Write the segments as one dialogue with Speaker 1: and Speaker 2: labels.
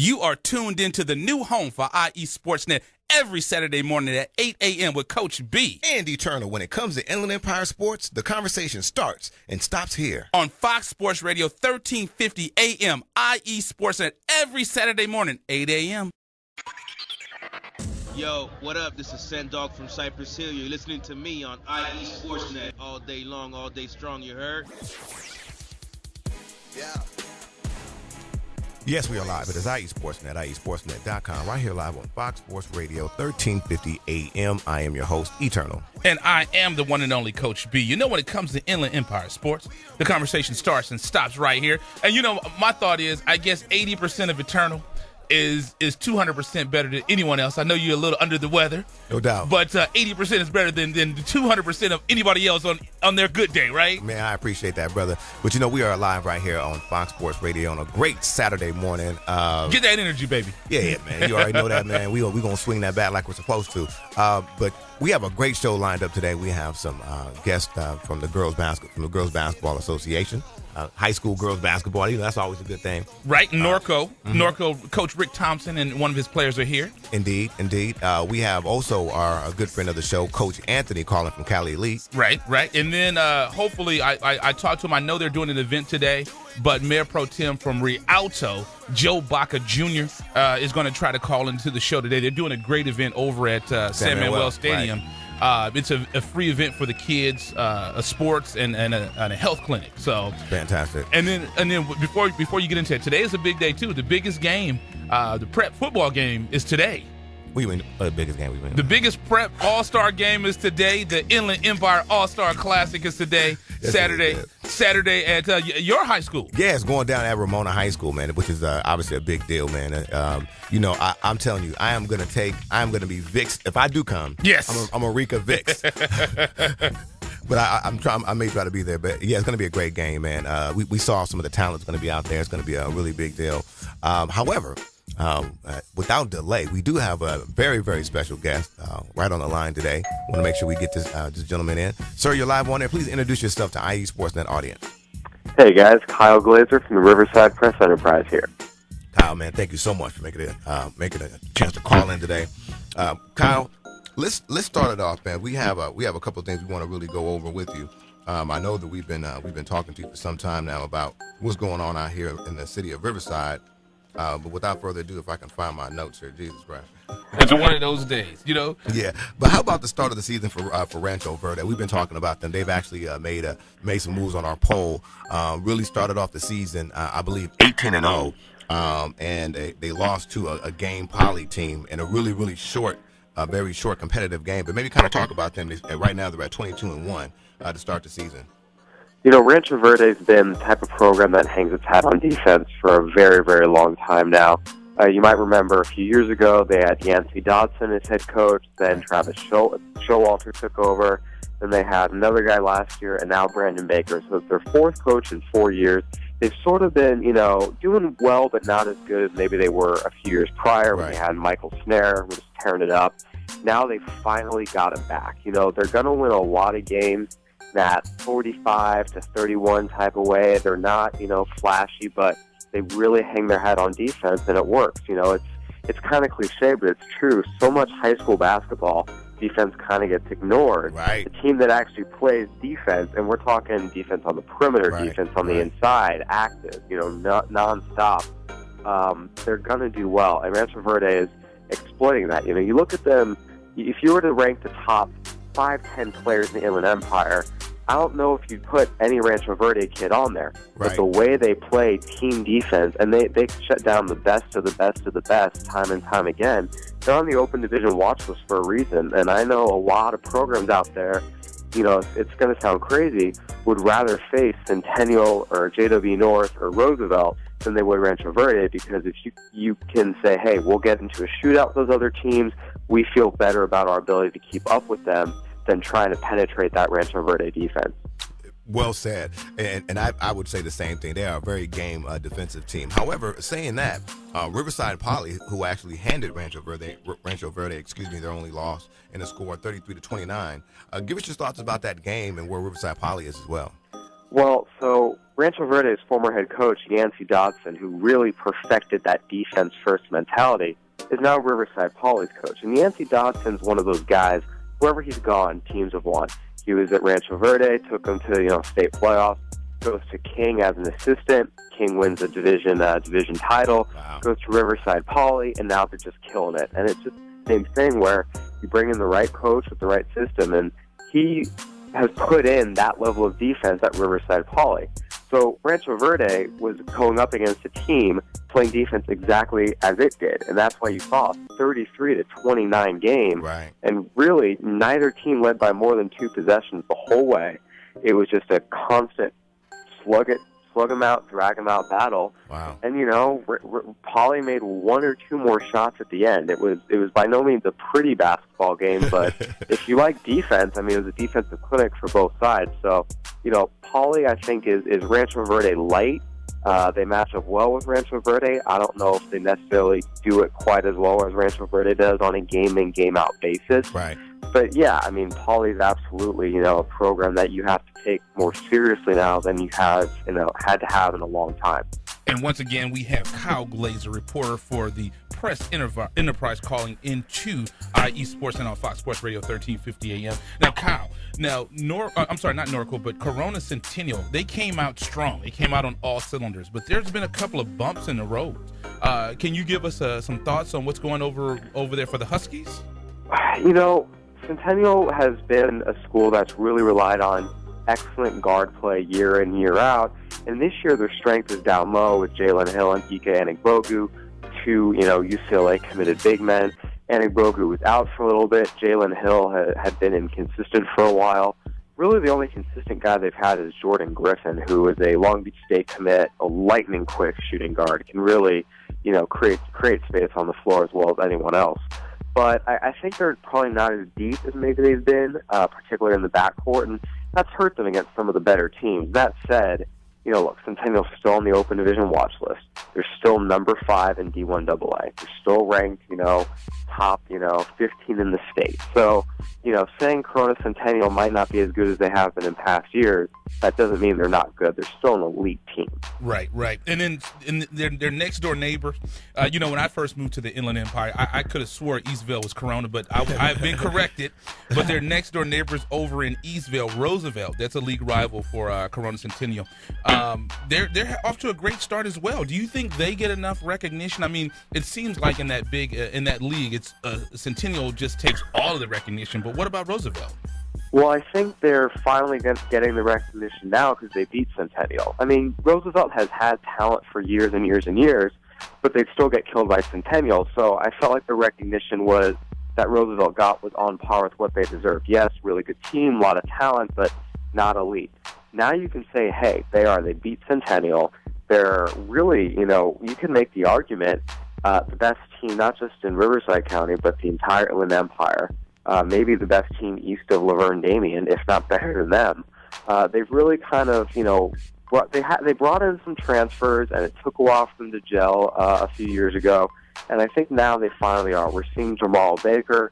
Speaker 1: You are tuned into the new home for IE Sportsnet every Saturday morning at 8 a.m. with Coach B.
Speaker 2: And Eternal. When it comes to Inland Empire sports, the conversation starts and stops here.
Speaker 1: On Fox Sports Radio, 1350 a.m., IE Sportsnet every Saturday morning, 8 a.m.
Speaker 3: Yo, what up? This is Sendog from Cypress Hill. You're listening to me on IE Sportsnet all day long, all day strong, you heard?
Speaker 2: Yeah. Yes, we are live. It is IE Sportsnet, IESportsnet.com, right here live on Fox Sports Radio, 1350 a.m. I am your host, Eternal.
Speaker 1: And I am the one and only Coach B. You know, when it comes to Inland Empire sports, the conversation starts and stops right here. And, you know, my thought is, I guess 80% of Eternal is 200% better than anyone else. I know you're a little under the weather.
Speaker 2: No doubt.
Speaker 1: But 80% is better than 200% of anybody else on their good day, right?
Speaker 2: Man, I appreciate that, brother. But, you know, we are live right here on Fox Sports Radio on a great Saturday morning.
Speaker 1: Get that energy, baby.
Speaker 2: Yeah, man. You already know that, man. We're going to swing that bat like we're supposed to. But we have a great show lined up today. We have some guests from the Girls Basketball Association. High school girls basketball, you know, that's always a good thing.
Speaker 1: Right, Norco. Norco, Coach Rick Thompson and one of his players are here.
Speaker 2: Indeed. We have also a good friend of the show, Coach Anthony, calling from Cali Elite.
Speaker 1: Right. And then hopefully, I talked to him. I know they're doing an event today, but Mayor Pro Tem from Rialto, Joe Baca Jr., is going to try to call into the show today. They're doing a great event over at San Manuel Stadium. Right. It's a free event for the kids, a sports and a health clinic. So
Speaker 2: fantastic.
Speaker 1: And then before you get into it, today is a big day too. The biggest game, the prep football game, is today.
Speaker 2: What do you mean the biggest game?
Speaker 1: The biggest prep all-star game is today. The Inland Empire All-Star Classic is today, Saturday at your high school.
Speaker 2: Yeah, it's going down at Ramona High School, man, which is obviously a big deal, man. You know, I'm telling you, I'm going to be Vic's. If I do come,
Speaker 1: yes,
Speaker 2: I'm a Rika Vic's. But I may try to be there. But yeah, it's going to be a great game, man. We saw some of the talent that's going to be out there. It's going to be a really big deal. However, without delay, we do have a very, very special guest right on the line today. Want to make sure we get this gentleman in. Sir, you're live on there. Please introduce yourself to IE Sportsnet audience.
Speaker 4: Hey, guys. Kyle Glaser from the Riverside Press Enterprise here.
Speaker 2: Kyle, man, thank you so much for making a chance to call in today. Kyle, let's start it off, man. We have a couple of things we want to really go over with you. I know that we've been talking to you for some time now about what's going on out here in the city of Riverside. But without further ado, if I can find my notes here, Jesus Christ.
Speaker 1: It's one of those days, you know?
Speaker 2: Yeah. But how about the start of the season for Rancho Verde? We've been talking about them. They've actually made some moves on our poll. Really started off the season, I believe, 18-0. And they lost to a game poly team in a really, really short, very short competitive game. But maybe kind of talk about them. Right now they're at 22-1 to start the season.
Speaker 4: You know, Rancho Verde's been the type of program that hangs its hat on defense for a very, very long time now. You might remember a few years ago they had Yancey Dodson as head coach, then Travis Showalter took over, then they had another guy last year, and now Brandon Baker. So it's their fourth coach in 4 years. They've sort of been, you know, doing well, but not as good as maybe they were a few years prior when they had Michael Snare, who was tearing it up. Now they finally got it back. You know, they're going to win a lot of games that 45-31 type of way. They're not, you know, flashy, but they really hang their hat on defense, and it works. You know, it's kind of cliche, but it's true. So much high school basketball, defense kind of gets ignored.
Speaker 2: Right.
Speaker 4: The team that actually plays defense, and we're talking defense on the perimeter, defense on the inside, active, you know, nonstop, they're going to do well. And Rancho Verde is exploiting that. You know, you look at them, if you were to rank the top 5-10 players in the Inland Empire, I don't know if you'd put any Rancho Verde kid on there.
Speaker 2: Right.
Speaker 4: But the way they play team defense, and they shut down the best of the best of the best time and time again, they're on the open division watch list for a reason. And I know a lot of programs out there, you know, it's going to sound crazy, would rather face Centennial or JW North or Roosevelt than they would Rancho Verde, because if you can say, hey, we'll get into a shootout with those other teams, we feel better about our ability to keep up with them than trying to penetrate that Rancho Verde defense.
Speaker 2: Well said. And I would say the same thing. They are a very game defensive team. However, saying that, Riverside Poly, who actually handed Rancho Verde, their only loss in a score 33-29. Give us your thoughts about that game and where Riverside Poly is as well.
Speaker 4: Well, so Rancho Verde's former head coach, Yancey Dodson, who really perfected that defense-first mentality, is now Riverside Poly's coach. And Yancey Dodson's one of those guys, wherever he's gone, teams have won. He was at Rancho Verde, took them to state playoffs, goes to King as an assistant. King wins a division title, goes to Riverside Poly, and now they're just killing it. And it's just the same thing where you bring in the right coach with the right system, and he has put in that level of defense at Riverside Poly. So Rancho Verde was going up against a team playing defense exactly as it did, and that's why you saw a 33-29 game.
Speaker 2: Right. And
Speaker 4: really, neither team led by more than 2 possessions the whole way. It was just a constant slug them out, drag them out battle.
Speaker 2: Wow.
Speaker 4: And Poly made 1 or 2 more shots at the end. It was by no means a pretty basketball game, but if you like defense, it was a defensive clinic for both sides. So, Poly, I think, is Rancho Verde light. They match up well with Rancho Verde. I don't know if they necessarily do it quite as well as Rancho Verde does on a game-in, game-out basis.
Speaker 2: Right.
Speaker 4: But yeah, Poly's absolutely, a program that you have to take more seriously now than you have, had to have in a long time.
Speaker 1: And once again, we have Kyle Glaser, reporter for the Press Enterprise, calling into IE Sports and on Fox Sports Radio 1350 AM. Now, Kyle, not Norco, but Corona Centennial, they came out strong. They came out on all cylinders, but there's been a couple of bumps in the road. Can you give us some thoughts on what's going over there for the Huskies?
Speaker 4: Centennial has been a school that's really relied on excellent guard play year in, year out. And this year their strength is down low with Jalen Hill and Ike Anigbogu, 2, UCLA committed big men. Anigbogu was out for a little bit. Jalen Hill had been inconsistent for a while. Really the only consistent guy they've had is Jordan Griffin, who is a Long Beach State commit, a lightning quick shooting guard, can really, create space on the floor as well as anyone else. But I think they're probably not as deep as maybe they've been, particularly in the backcourt, and that's hurt them against some of the better teams. That said, look, Centennial's still on the Open Division watch list. They're still number 5 in D1AA. They're still ranked, top, 15 in the state. So, saying Corona Centennial might not be as good as they have been in past years, that doesn't mean they're not good. They're still an elite team.
Speaker 1: Right. And then in their next door neighbor, when I first moved to the Inland Empire, I could have swore Eastville was Corona, but I've been corrected. But their next door neighbors over in Eastville, Roosevelt, that's a league rival for Corona Centennial. They're off to a great start as well. Do you think they get enough recognition? It seems like in that league, it's Centennial just takes all of the recognition. But what about Roosevelt?
Speaker 4: Well, I think they're finally getting the recognition now because they beat Centennial. Roosevelt has had talent for years and years and years, but they'd still get killed by Centennial. So I felt like the recognition that Roosevelt got was on par with what they deserved. Yes, really good team, a lot of talent, but not elite. Now you can say, hey, they beat Centennial. They're really, you can make the argument, the best team, not just in Riverside County, but the entire Inland Empire. Maybe the best team east of Laverne Damien, if not better than them. They've really kind of, they brought in some transfers, and it took a while for them to gel a few years ago. And I think now they finally are. We're seeing Jamal Baker,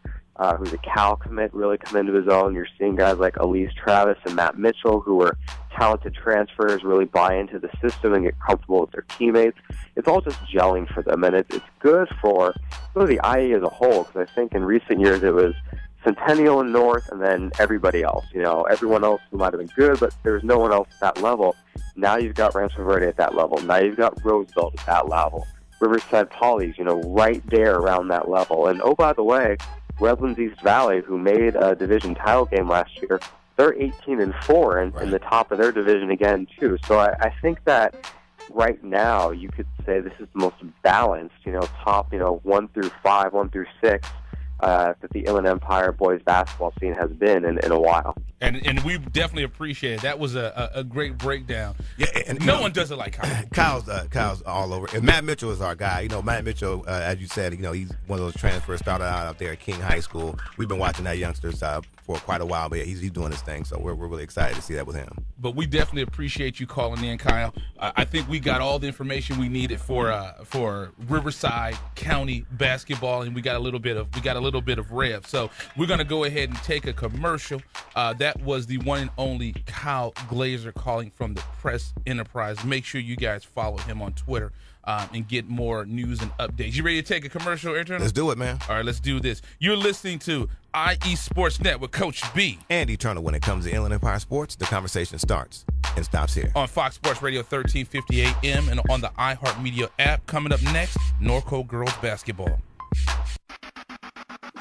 Speaker 4: who's a Cal commit, really come into his own. You're seeing guys like Elise Travis and Matt Mitchell, who are talented transfers, really buy into the system and get comfortable with their teammates. It's all just gelling for them, and it's good for really the IE as a whole, because I think in recent years it was Centennial and North and then everybody else. Everyone else who might have been good, but there's no one else at that level. Now you've got Rancho Verde at that level. Now you've got Roosevelt at that level. Riverside Poly's, right there around that level. And oh, by the way, Redlands East Valley, who made a division title game last year, they're 18-4 in the top of their division again, too. So I think that right now you could say this is the most balanced, top, 1 through 5, 1 through 6, that the Inland Empire boys basketball scene has been in a while.
Speaker 1: And we definitely appreciate it. That was a great breakdown.
Speaker 2: Yeah, and
Speaker 1: no one does it like Kyle.
Speaker 2: Kyle's all over. And Matt Mitchell is our guy. Matt Mitchell, as you said, he's one of those transfers started out there at King High School. We've been watching that youngsters for quite a while, but yeah, he's doing his thing. So we're really excited to see that with him.
Speaker 1: But we definitely appreciate you calling in, Kyle. I think we got all the information we needed for Riverside County basketball, and we got a little bit of rev. So we're gonna go ahead and take a commercial. That was the one and only Kyle Glaser calling from the Press Enterprise. Make sure you guys follow him on Twitter and get more news and updates. You ready to take a commercial, Arrington?
Speaker 2: Let's do it, man.
Speaker 1: All right, let's do this. You're listening to IE Sports Net with Coach B.
Speaker 2: And Eternal. When it comes to Inland Empire Sports, the conversation starts and stops here.
Speaker 1: On Fox Sports Radio 1350 AM and on the iHeartMedia app. Coming up next, Norco girls basketball.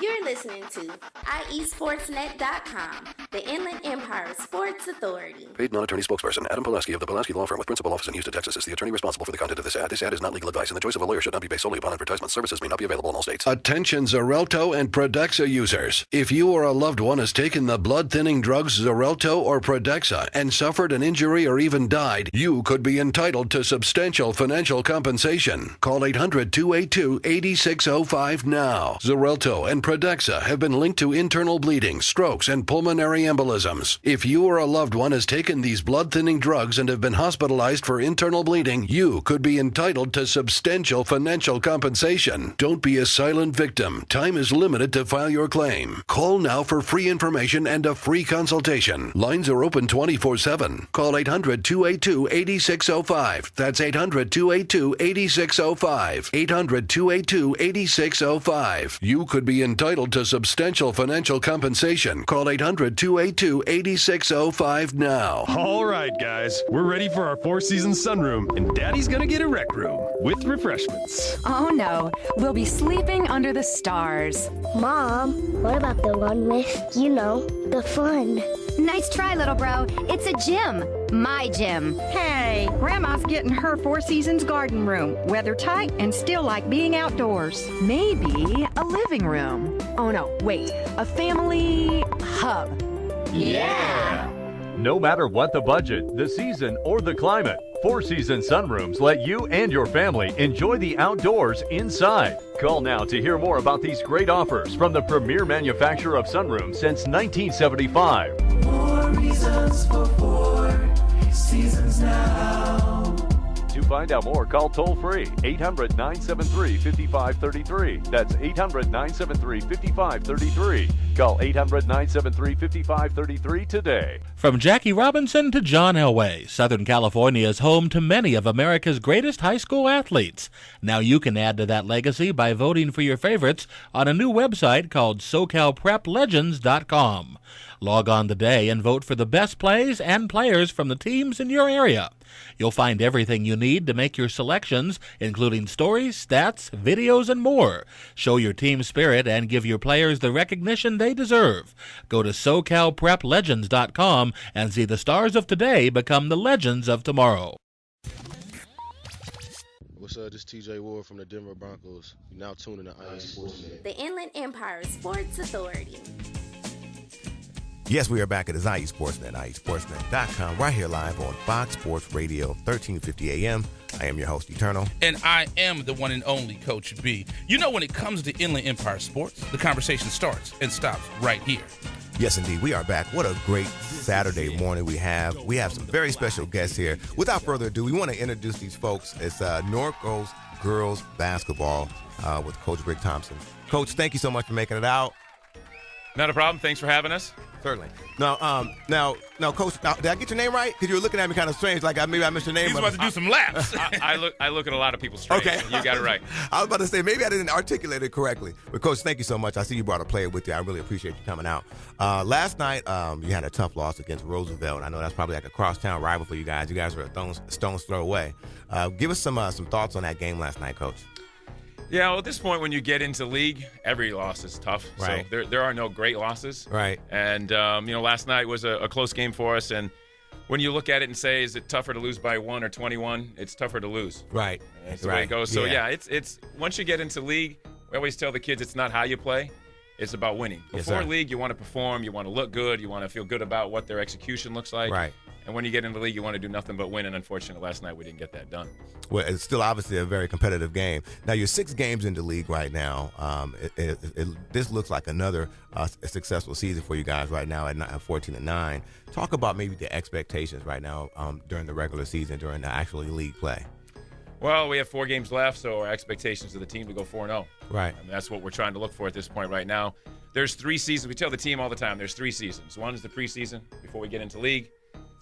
Speaker 5: You're listening to IESportsNet.com, the Inland Empire Sports Authority.
Speaker 6: Paid non-attorney spokesperson Adam Pulaski of the Pulaski Law Firm with principal office in Houston, Texas is the attorney responsible for the content of this ad. This ad is not legal advice, and the choice of a lawyer should not be based solely upon advertisement. Services may not be available in all states. Attention Xarelto and Pradaxa users. If you or a loved one has taken the blood-thinning drugs Xarelto or Pradaxa and suffered an injury or even died, you could be entitled to substantial financial compensation. Call 800-282-8605 now. Xarelto and Pradaxa have been linked to internal bleeding, strokes, and pulmonary embolisms. If you or a loved one has taken these blood-thinning drugs and have been hospitalized for internal bleeding, you could be entitled to substantial financial compensation. Don't be a silent victim. Time is limited to file your claim. Call now for free information and a free consultation. Lines are open 24/7. Call 800-282-8605. That's 800-282-8605. 800-282-8605. You could be entitled to substantial financial compensation. Call 800-282-8605 now.
Speaker 7: All right, guys, we're ready for our Four Seasons sunroom, and Daddy's gonna get a rec room with refreshments.
Speaker 8: Oh no, we'll be sleeping under the stars.
Speaker 9: Mom, what about the one with, the fun?
Speaker 10: Nice try, little bro. It's a gym. My gym.
Speaker 8: Hey, Grandma's getting her Four Seasons garden room. Weather tight and still like being outdoors. Maybe a living room. Oh no, wait, a family hub.
Speaker 10: Yeah!
Speaker 11: No matter what the budget, the season, or the climate, Four Seasons sunrooms let you and your family enjoy the outdoors inside. Call now to hear more about these great offers from the premier manufacturer of sunrooms since 1975.
Speaker 12: More reasons for Four Seasons now.
Speaker 11: To find out more, call toll-free 800-973-5533. That's 800-973-5533. Call 800-973-5533 today.
Speaker 13: From Jackie Robinson to John Elway, Southern California is home to many of America's greatest high school athletes. Now you can add to that legacy by voting for your favorites on a new website called SoCalPrepLegends.com. Log on today and vote for the best plays and players from the teams in your area. You'll find everything you need to make your selections, including stories, stats, videos, and more. Show your team spirit and give your players the recognition they deserve. Go to SoCalPrepLegends.com and see the stars of today become the legends of tomorrow.
Speaker 14: What's up? This is TJ Ward from the Denver Broncos. You're now tuning to IE Sports Net.
Speaker 5: The Inland Empire Sports Authority.
Speaker 2: Yes, we are back at the IE Sportsnet, IESportsnet.com, right here live on Fox Sports Radio, 1350 AM. I am your host, Eternal.
Speaker 1: And I am the one and only Coach B. You know, when it comes to Inland Empire Sports, the conversation starts and stops right here.
Speaker 2: Yes, indeed. We are back. What a great Saturday morning we have. We have some very special guests here. Without further ado, we want to introduce these folks. It's Norco's girls basketball with Coach Rick Thompson. Coach, thank you so much for making it out.
Speaker 15: Not a problem. Thanks for having us.
Speaker 2: Certainly. Now, Coach, did I get your name right? Because you were looking at me kind of strange, like maybe I missed your name.
Speaker 1: He's about to do some laps.
Speaker 15: I look at a lot of people strange.
Speaker 2: Okay.
Speaker 15: You got it right.
Speaker 2: I was about to say, maybe I didn't articulate it correctly. But, Coach, thank you so much. I see you brought a player with you. I really appreciate you coming out. Last night, you had a tough loss against Roosevelt. I know that's probably like a crosstown rival for you guys. You guys were a stone's throw away. Give us some thoughts on that game last night, Coach.
Speaker 15: Yeah, well, at this point, when you get into league, every loss is tough.
Speaker 2: Right.
Speaker 15: So there are no great losses.
Speaker 2: Right.
Speaker 15: And, last night was a close game for us. And when you look at it and say, is it tougher to lose by 1 or 21? It's tougher to lose.
Speaker 2: Right.
Speaker 15: That's the way it goes. So, it's once you get into league, we always tell the kids it's not how you play. It's about winning. Before league, you want to perform. You want to look good. You want to feel good about what their execution looks like.
Speaker 2: Right.
Speaker 15: And when you get in the league, you want to do nothing but win. And unfortunately, last night we didn't get that done.
Speaker 2: Well, it's still obviously a very competitive game. Now, you're 6 games in the league right now. This looks like another successful season for you guys right now at 14-9. Talk about maybe the expectations right now during the regular season, during the actual league play.
Speaker 15: Well, we have 4 games left, so our expectations of the team to go 4-0.
Speaker 2: Right.
Speaker 15: And that's what we're trying to look for at this point right now. There's 3 seasons. We tell the team all the time there's 3 seasons. One is the preseason before we get into league.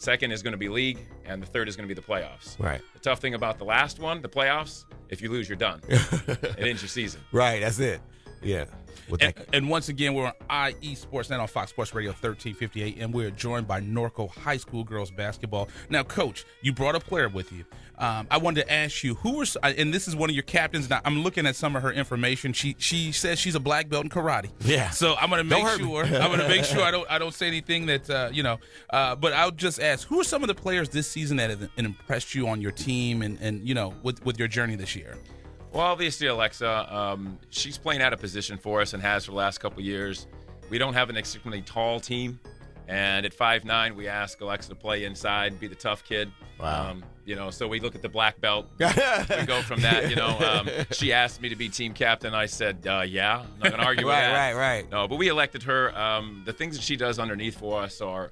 Speaker 15: Second is going to be league, and the third is going to be the playoffs.
Speaker 2: Right.
Speaker 15: The tough thing about the last one, the playoffs, if you lose, you're done. It ends your season.
Speaker 2: Right, that's it. Yeah. Well,
Speaker 1: and once again, we're on IE Sportsnet on Fox Sports Radio 1350 AM. We're joined by Norco High School girls basketball. Now, Coach, you brought a player with you. I wanted to ask you who was, and this is one of your captains. Now, I'm looking at some of her information. She says she's a black belt in karate.
Speaker 2: Yeah.
Speaker 1: So I'm going to make sure. I'm going to make sure I don't say anything that But I'll just ask, who are some of the players this season that have impressed you on your team and with your journey this year?
Speaker 15: Well, obviously, Alexa, she's playing out of position for us and has for the last couple of years. We don't have an extremely tall team, and at 5'9", we ask Alexa to play inside, be the tough kid.
Speaker 2: Wow.
Speaker 15: So we look at the black belt. We go from that. She asked me to be team captain. I said, yeah. I'm not going to argue with that.
Speaker 2: Right.
Speaker 15: No, but we elected her. The things that she does underneath for us are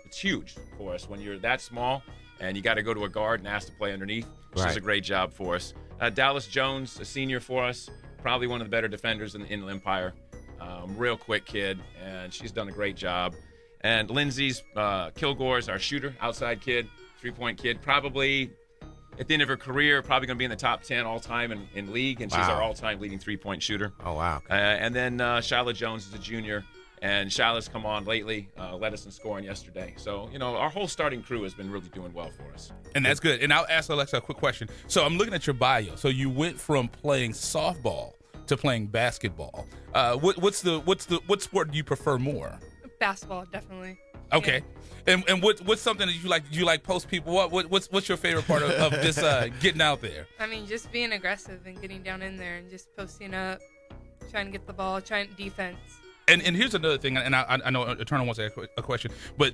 Speaker 15: it's huge for us. When you're that small and you got to go to a guard and ask to play underneath, she does a great job for us. Dallas Jones, a senior for us, probably one of the better defenders in the Inland Empire. Real quick kid, and she's done a great job. And Lindsay's Kilgore's our shooter, outside kid, 3-point kid, probably at the end of her career, probably going to be in the top 10 all-time in league, and she's our all-time leading 3-point shooter.
Speaker 2: Oh, wow.
Speaker 15: And then Shyla Jones is a junior, and Shyla's come on lately, led us in scoring yesterday. So, our whole starting crew has been really doing well for us.
Speaker 1: And that's good. And I'll ask Alexa a quick question. So I'm looking at your bio. So you went from playing softball to playing basketball. What sport do you prefer more?
Speaker 16: Basketball, definitely.
Speaker 1: Okay. Yeah. And what's something that you like? Do you like post people? What's your favorite part of just getting out there?
Speaker 16: I mean, just being aggressive and getting down in there and just posting up, trying to get the ball, trying defense.
Speaker 1: And here's another thing, and I know Eternal wants to ask a question, but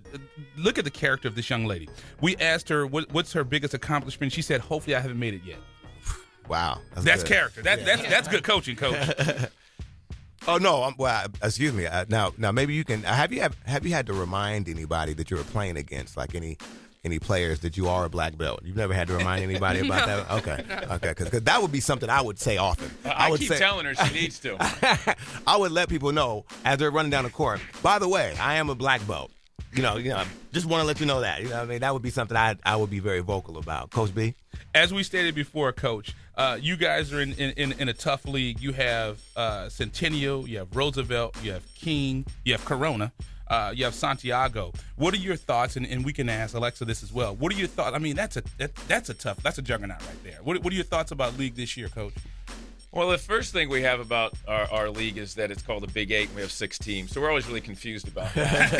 Speaker 1: look at the character of this young lady. We asked her what's her biggest accomplishment. She said, "Hopefully, I haven't made it yet."
Speaker 2: Wow,
Speaker 1: that's character. That's good coaching, Coach.
Speaker 2: Oh no! Excuse me. Now maybe you can. Have you had to remind anybody that you were playing against, like any players, that you are a black belt? You've never had to remind anybody about that? Okay, because that would be something I would say often.
Speaker 15: I would keep telling her she needs to.
Speaker 2: I would let people know as they're running down the court. By the way, I am a black belt. Just want to let you know that. You know what I mean? That would be something I would be very vocal about. Coach B?
Speaker 1: As we stated before, Coach, you guys are in a tough league. You have Centennial, you have Roosevelt, you have King, you have Corona, you have Santiago. What are your thoughts? And we can ask Alexa this as well. What are your thoughts? I mean, that's a juggernaut right there. What are your thoughts about league this year, Coach?
Speaker 15: Well, the first thing we have about our league is that it's called the Big Eight, and we have 6 teams. So we're always really confused about that.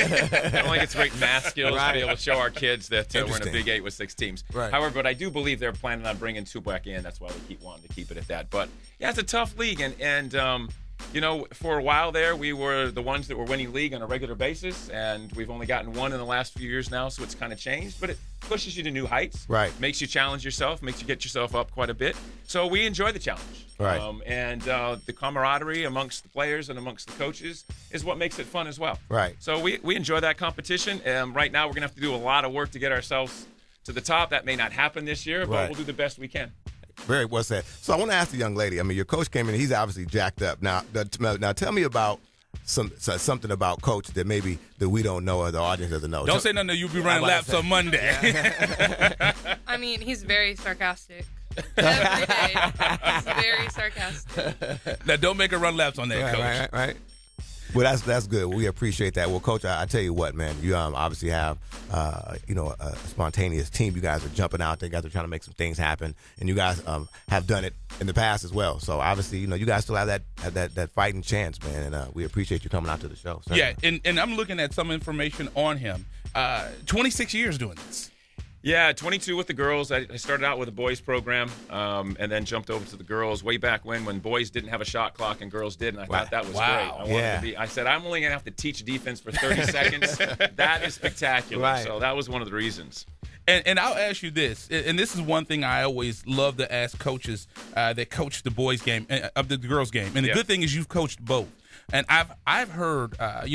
Speaker 15: I don't think it's great math skills to be able to show our kids that we're in a Big Eight with 6 teams.
Speaker 2: Right.
Speaker 15: However, but I do believe they're planning on bringing 2 back in. That's why we keep wanting to keep it at that. But, yeah, it's a tough league. And for a while there, we were the ones that were winning league on a regular basis, and we've only gotten 1 in the last few years now, so it's kind of changed. But it pushes you to new heights.
Speaker 2: Right.
Speaker 15: Makes you challenge yourself, makes you get yourself up quite a bit. So we enjoy the challenge.
Speaker 2: Right.
Speaker 15: And the camaraderie amongst the players and amongst the coaches is what makes it fun as well.
Speaker 2: Right.
Speaker 15: So we enjoy that competition. Right now, we're going to have to do a lot of work to get ourselves to the top. That may not happen this year, but we'll do the best we can.
Speaker 2: Very well said. So I want to ask the young lady. I mean, your coach came in. He's obviously jacked up. Now tell me about something about Coach that maybe that we don't know or the audience doesn't know.
Speaker 1: Don't say nothing. You'll be running laps on Monday.
Speaker 16: I mean, he's very sarcastic. Every day. He's very sarcastic.
Speaker 1: Now, don't make her run laps on that, Coach.
Speaker 2: Right. Well, that's good. We appreciate that. Well, Coach, I tell you what, man, you obviously have a spontaneous team. You guys are jumping out there. You guys are trying to make some things happen, and you guys have done it in the past as well. So obviously, you guys still have that fighting chance, man. And we appreciate you coming out to the show. Certainly.
Speaker 1: Yeah, and I'm looking at some information on him. 26 years doing this.
Speaker 15: Yeah, 22 with the girls. I started out with a boys program and then jumped over to the girls way back when boys didn't have a shot clock and girls did, and I thought that was great. I wanted to be. I said, I'm only going to have to teach defense for 30 seconds. That is spectacular.
Speaker 2: Right.
Speaker 15: So that was one of the reasons.
Speaker 1: And I'll ask you this, and this is one thing I always love to ask coaches that coach the boys game, of the girls game. And the good thing is you've coached both. And I've heard, I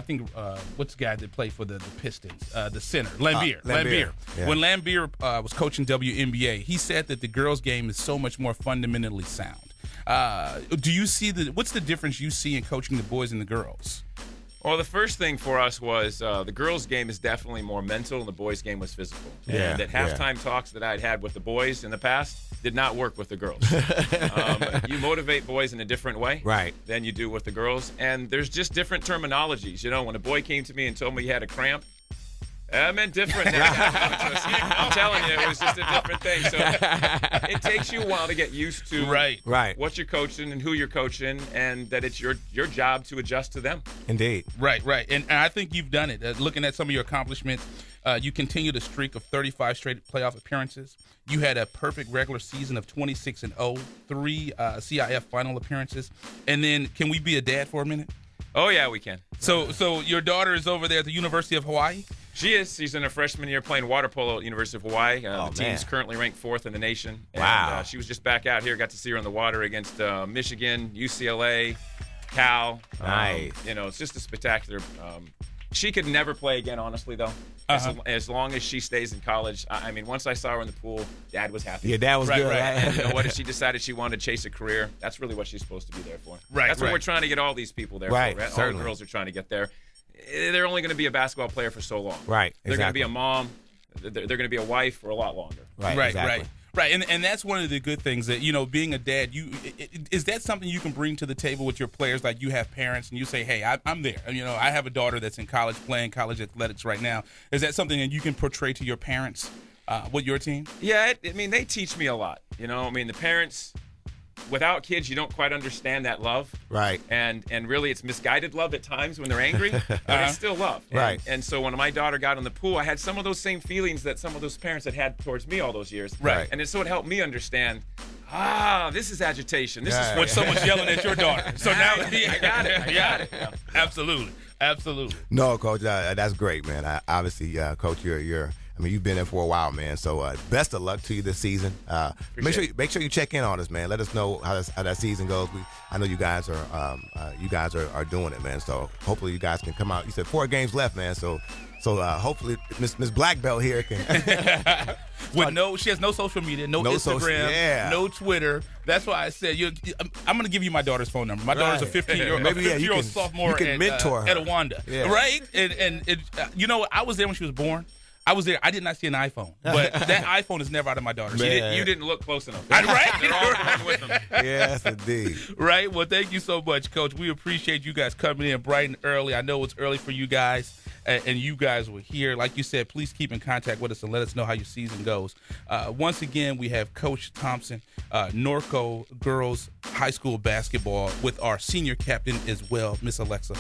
Speaker 1: think what's the guy that played for the Pistons, the center, Lambier.
Speaker 2: Yeah.
Speaker 1: When Lambier was coaching WNBA, he said that the girls game is so much more fundamentally sound. Do you see what's the difference you see in coaching the boys and the girls?
Speaker 15: Well, the first thing for us was the girls' game is definitely more mental, and the boys' game was physical.
Speaker 2: Yeah,
Speaker 15: and at halftime talks that I'd had with the boys in the past did not work with the girls. You motivate boys in a different way than you do with the girls, and there's just different terminologies. You know, when a boy came to me and told me he had a cramp, that meant different. I'm telling you, it was just a different thing. So it takes you a while to get used to what you're coaching and who you're coaching, and that it's your job to adjust to them.
Speaker 2: Indeed.
Speaker 1: Right. And I think you've done it. Looking at some of your accomplishments, you continued a streak of 35 straight playoff appearances. You had a perfect regular season of 26-0, 3 CIF final appearances. And then, can we be a dad for a minute?
Speaker 15: Oh, yeah, we can.
Speaker 1: So your daughter is over there at the University of Hawaii?
Speaker 15: She is. She's in her freshman year playing water polo at the University of Hawaii. The team's currently ranked 4th in the nation.
Speaker 2: Wow.
Speaker 15: And, she was just back out here. Got to see her in the water against Michigan, UCLA, Cal.
Speaker 2: Nice.
Speaker 15: It's just a spectacular. She could never play again, honestly, though. As long as she stays in college. I mean, once I saw her in the pool, Dad was happy.
Speaker 2: Yeah, Dad was good.
Speaker 15: And you know what? If she decided she wanted to chase a career, that's really what she's supposed to be there for. That's what we're trying to get all these people there for. Right? All the girls are trying to get there. They're only going to be a basketball player for so long.
Speaker 2: Right.
Speaker 15: They're going to be a mom. They're going to be a wife for a lot longer.
Speaker 1: Right, and that's one of the good things that, being a dad, is that something you can bring to the table with your players? Like, you have parents and you say, hey, I'm there. I have a daughter that's in college playing college athletics right now. Is that something that you can portray to your parents with your team?
Speaker 15: Yeah, they teach me a lot. The parents, without kids, you don't quite understand that love.
Speaker 2: Right.
Speaker 15: And really, it's misguided love at times when they're angry, but it's still love.
Speaker 2: Right.
Speaker 15: And so when my daughter got in the pool, I had some of those same feelings that some of those parents had towards me all those years.
Speaker 1: Right.
Speaker 15: And so it helped me understand, this is agitation. This is
Speaker 1: when someone's yelling at your daughter. So now
Speaker 15: I got it.
Speaker 1: Yeah. Absolutely.
Speaker 2: No, Coach, that's great, man. Obviously, Coach, you've been there for a while, man. So best of luck to you this season. Make sure you check in on us, man. Let us know how that season goes. I know you guys are doing it, man. So hopefully you guys can come out. You said 4 games left, man. So hopefully Miss Black Belt here can.
Speaker 1: She has no social media, no Instagram, no Twitter. That's why I said I'm going to give you my daughter's phone number. My daughter's a 15-year-old sophomore
Speaker 2: you can mentor her.
Speaker 1: at Awanda, right? And I was there when she was born. I was there. I did not see an iPhone, but that iPhone is never out of my daughter's.
Speaker 15: You didn't look close enough.
Speaker 1: Right?
Speaker 15: They're all going with them.
Speaker 2: Yes, indeed.
Speaker 1: Right? Well, thank you so much, Coach. We appreciate you guys coming in bright and early. I know it's early for you guys, and you guys were here. Like you said, please keep in contact with us and let us know how your season goes. Once again, we have Coach Thompson, Norco girls high school basketball, with our senior captain as well, Miss Alexa.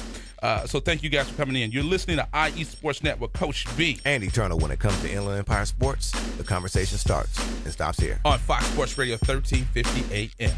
Speaker 1: So thank you guys for coming in. You're listening to IE Sports Net with Coach B.
Speaker 2: Andy Turner. When it comes to Inland Empire Sports, the conversation starts and stops here.
Speaker 1: On Fox Sports Radio 1350 AM.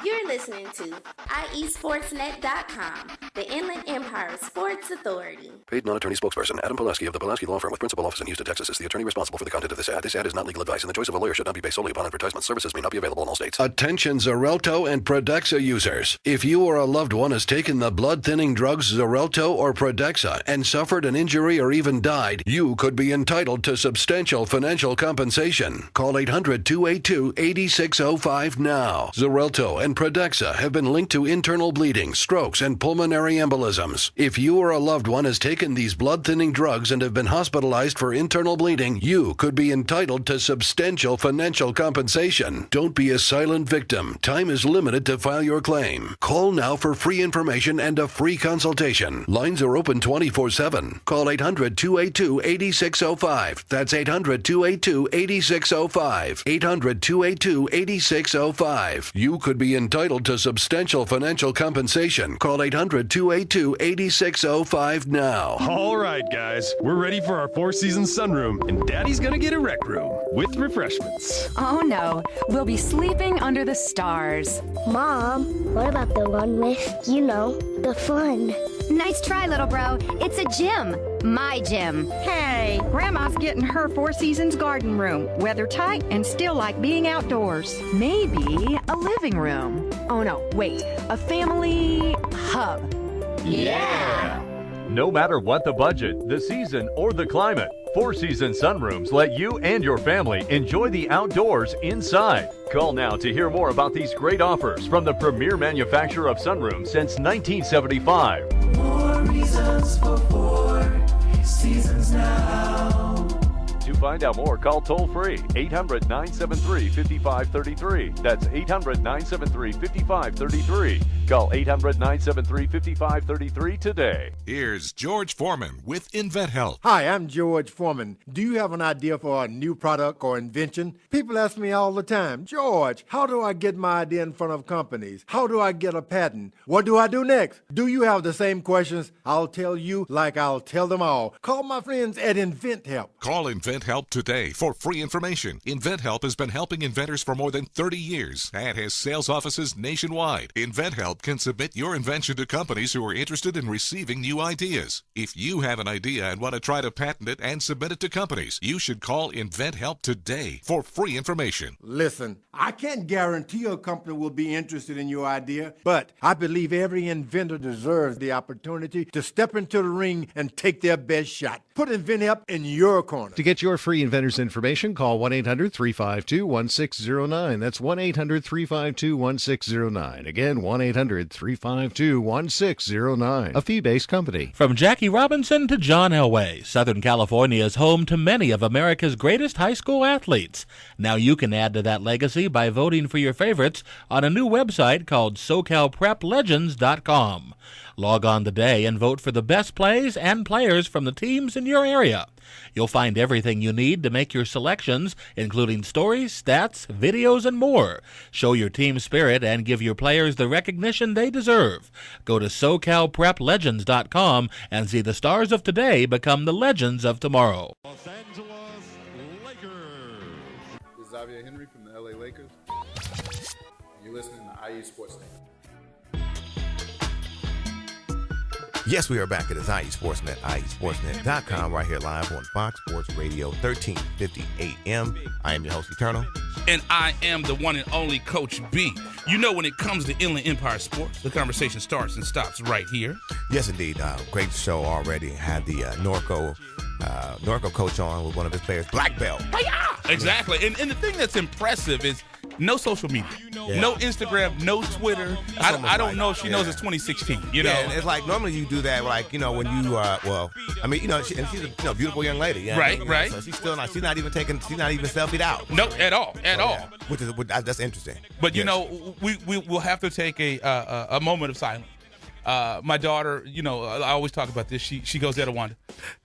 Speaker 5: You're listening to IESportsNet.com, the Inland Empire Sports Authority.
Speaker 6: Paid non-attorney spokesperson Adam Pulaski of the Pulaski Law Firm with principal office in Houston, Texas is the attorney responsible for the content of this ad. This ad is not legal advice, and the choice of a lawyer should not be based solely upon advertisement. Services may not be available in all states. Attention Xarelto and Pradaxa users. If you or a loved one has taken the blood-thinning drugs Xarelto or Pradaxa and suffered an injury or even died, you could be entitled to substantial financial compensation. Call 800-282-8605 now. Xarelto and Pradaxa have been linked to internal bleeding, strokes, and pulmonary embolisms. If you or a loved one has taken these blood-thinning drugs and have been hospitalized for internal bleeding, you could be entitled to substantial financial compensation. Don't be a silent victim. Time is limited to file your claim. Call now for free information and a free consultation. Lines are open 24/7. Call 800-282-8605. That's 800-282-8605. 800-282-8605. You could be entitled entitled to substantial financial compensation. Call 800-282-8605 now.
Speaker 7: All right, guys, we're ready for our Four Seasons sunroom, and Daddy's gonna get a rec room with refreshments.
Speaker 8: Oh no, we'll be sleeping under the stars.
Speaker 9: Mom, what about the one with, the fun?
Speaker 10: Nice try, little bro. It's a gym. My gym.
Speaker 8: Hey, Grandma's getting her Four Seasons garden room, weather tight and still like being outdoors. Maybe a living room. Oh no, wait, a family hub.
Speaker 11: Yeah! No matter what the budget, the season, or the climate, Four Seasons sunrooms let you and your family enjoy the outdoors inside. Call now to hear more about these great offers from the premier manufacturer of sunrooms since 1975.
Speaker 12: More reasons for Four Seasons now.
Speaker 11: To find out more, call toll-free 800-973-5533. That's 800-973-5533. Call 800-973-5533 today.
Speaker 17: Here's George Foreman with InventHelp.
Speaker 18: Hi, I'm George Foreman. Do you have an idea for a new product or invention? People ask me all the time, George, how do I get my idea in front of companies? How do I get a patent? What do I do next? Do you have the same questions? I'll tell you like I'll tell them all. Call my friends at InventHelp.
Speaker 17: Call InventHelp today for free information. InventHelp has been helping inventors for more than 30 years and has sales offices nationwide. InventHelp can submit your invention to companies who are interested in receiving new ideas. If you have an idea and want to try to patent it and submit it to companies, you should call InventHelp today for free information.
Speaker 18: Listen, I can't guarantee a company will be interested in your idea, but I believe every inventor deserves the opportunity to step into the ring and take their best shot. Put InventHelp in your corner.
Speaker 19: To get your free inventor's information, call 1-800-352-1609. That's 1-800-352-1609. Again, 1-800-352-1609. A fee-based company.
Speaker 13: From Jackie Robinson to John Elway, Southern California is home to many of America's greatest high school athletes. Now you can add to that legacy by voting for your favorites on a new website called SoCalPrepLegends.com. Log on today and vote for the best plays and players from the teams in your area. You'll find everything you need to make your selections, including stories, stats, videos, and more. Show your team spirit and give your players the recognition they deserve. Go to SoCalPrepLegends.com and see the stars of today become the legends of tomorrow.
Speaker 20: Los Angeles Lakers.
Speaker 21: This is Xavier Henry from the LA Lakers. And you're listening to IE Sports Net.
Speaker 2: Yes, we are back at the IE Sportsnet, IESportsnet.com, right here live on Fox Sports Radio, 1350 AM. I am your host, Eternal.
Speaker 1: And I am the one and only Coach B. You know, when it comes to Inland Empire Sports, the conversation starts and stops right here.
Speaker 2: Yes, indeed. Great show already. Had the Norco coach on with one of his players, Black Belt.
Speaker 1: Exactly. And the thing that's impressive is no social media, no Instagram, no Twitter. I don't know if she knows it's 2016. You know,
Speaker 2: and it's like normally you do that, like when you and she's a beautiful young lady.
Speaker 1: Right.
Speaker 2: So she's not even selfied out.
Speaker 1: No, at all.
Speaker 2: Which that's interesting.
Speaker 1: But we will have to take a moment of silence. My daughter, I always talk about this. She goes there to Wanda,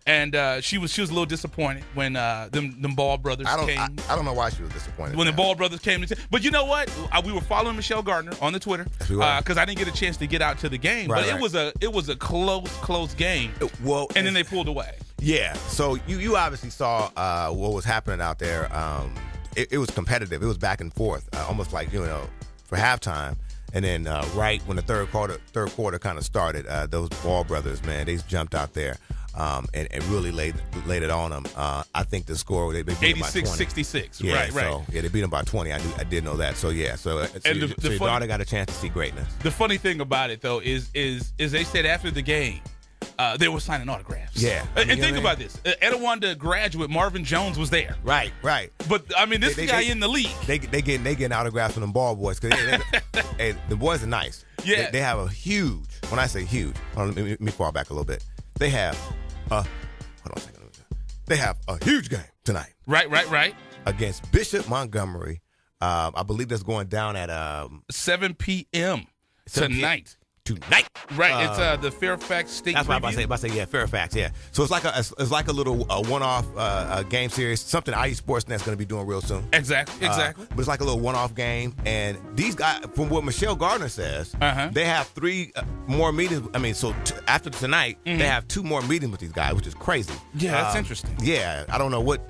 Speaker 1: and she was a little disappointed when them Ball brothers came.
Speaker 2: I don't know why she was disappointed
Speaker 1: when the Ball brothers came. But you know what? We were following Michelle Gardner on the Twitter because I didn't get a chance to get out to the game. But it was a close game. And then they pulled away.
Speaker 2: Yeah. So you obviously saw what was happening out there. It was competitive. It was back and forth, almost like for halftime. And then right when the third quarter kind of started, those Ball brothers, man, they jumped out there and really laid it on them. I think the score, they beat them by
Speaker 1: 86-66.
Speaker 2: Yeah,
Speaker 1: right.
Speaker 2: So, yeah, they beat them by 20. I did know that. So, yeah. So your daughter got a chance to see greatness.
Speaker 1: The funny thing about it, though, is they said after the game, they were signing autographs.
Speaker 2: Yeah.
Speaker 1: And think about this. Etowanda graduate Marvin Jones was there.
Speaker 2: Right.
Speaker 1: But, I mean, this guy in the league.
Speaker 2: They getting autographs from them Ball boys because the boys are nice.
Speaker 1: Yeah.
Speaker 2: They have a huge, when I say huge, let me fall back a little bit. They have They have a huge game tonight.
Speaker 1: Right.
Speaker 2: Against Bishop Montgomery. I believe that's going down at
Speaker 1: 7 p.m. tonight.
Speaker 2: tonight.
Speaker 1: Right. It's the Fairfax State.
Speaker 2: That's what I'm
Speaker 1: preview.
Speaker 2: about to say. Yeah, Fairfax. Yeah. So it's like a little one-off game series. Something IE Sportsnet's going to be doing real soon.
Speaker 1: Exactly.
Speaker 2: But it's like a little one-off game. And these guys, from what Michelle Gardner says, they have 3 more meetings. I mean, so after tonight, they have 2 more meetings with these guys, which is crazy.
Speaker 1: Yeah, that's interesting.
Speaker 2: Yeah, I don't know what.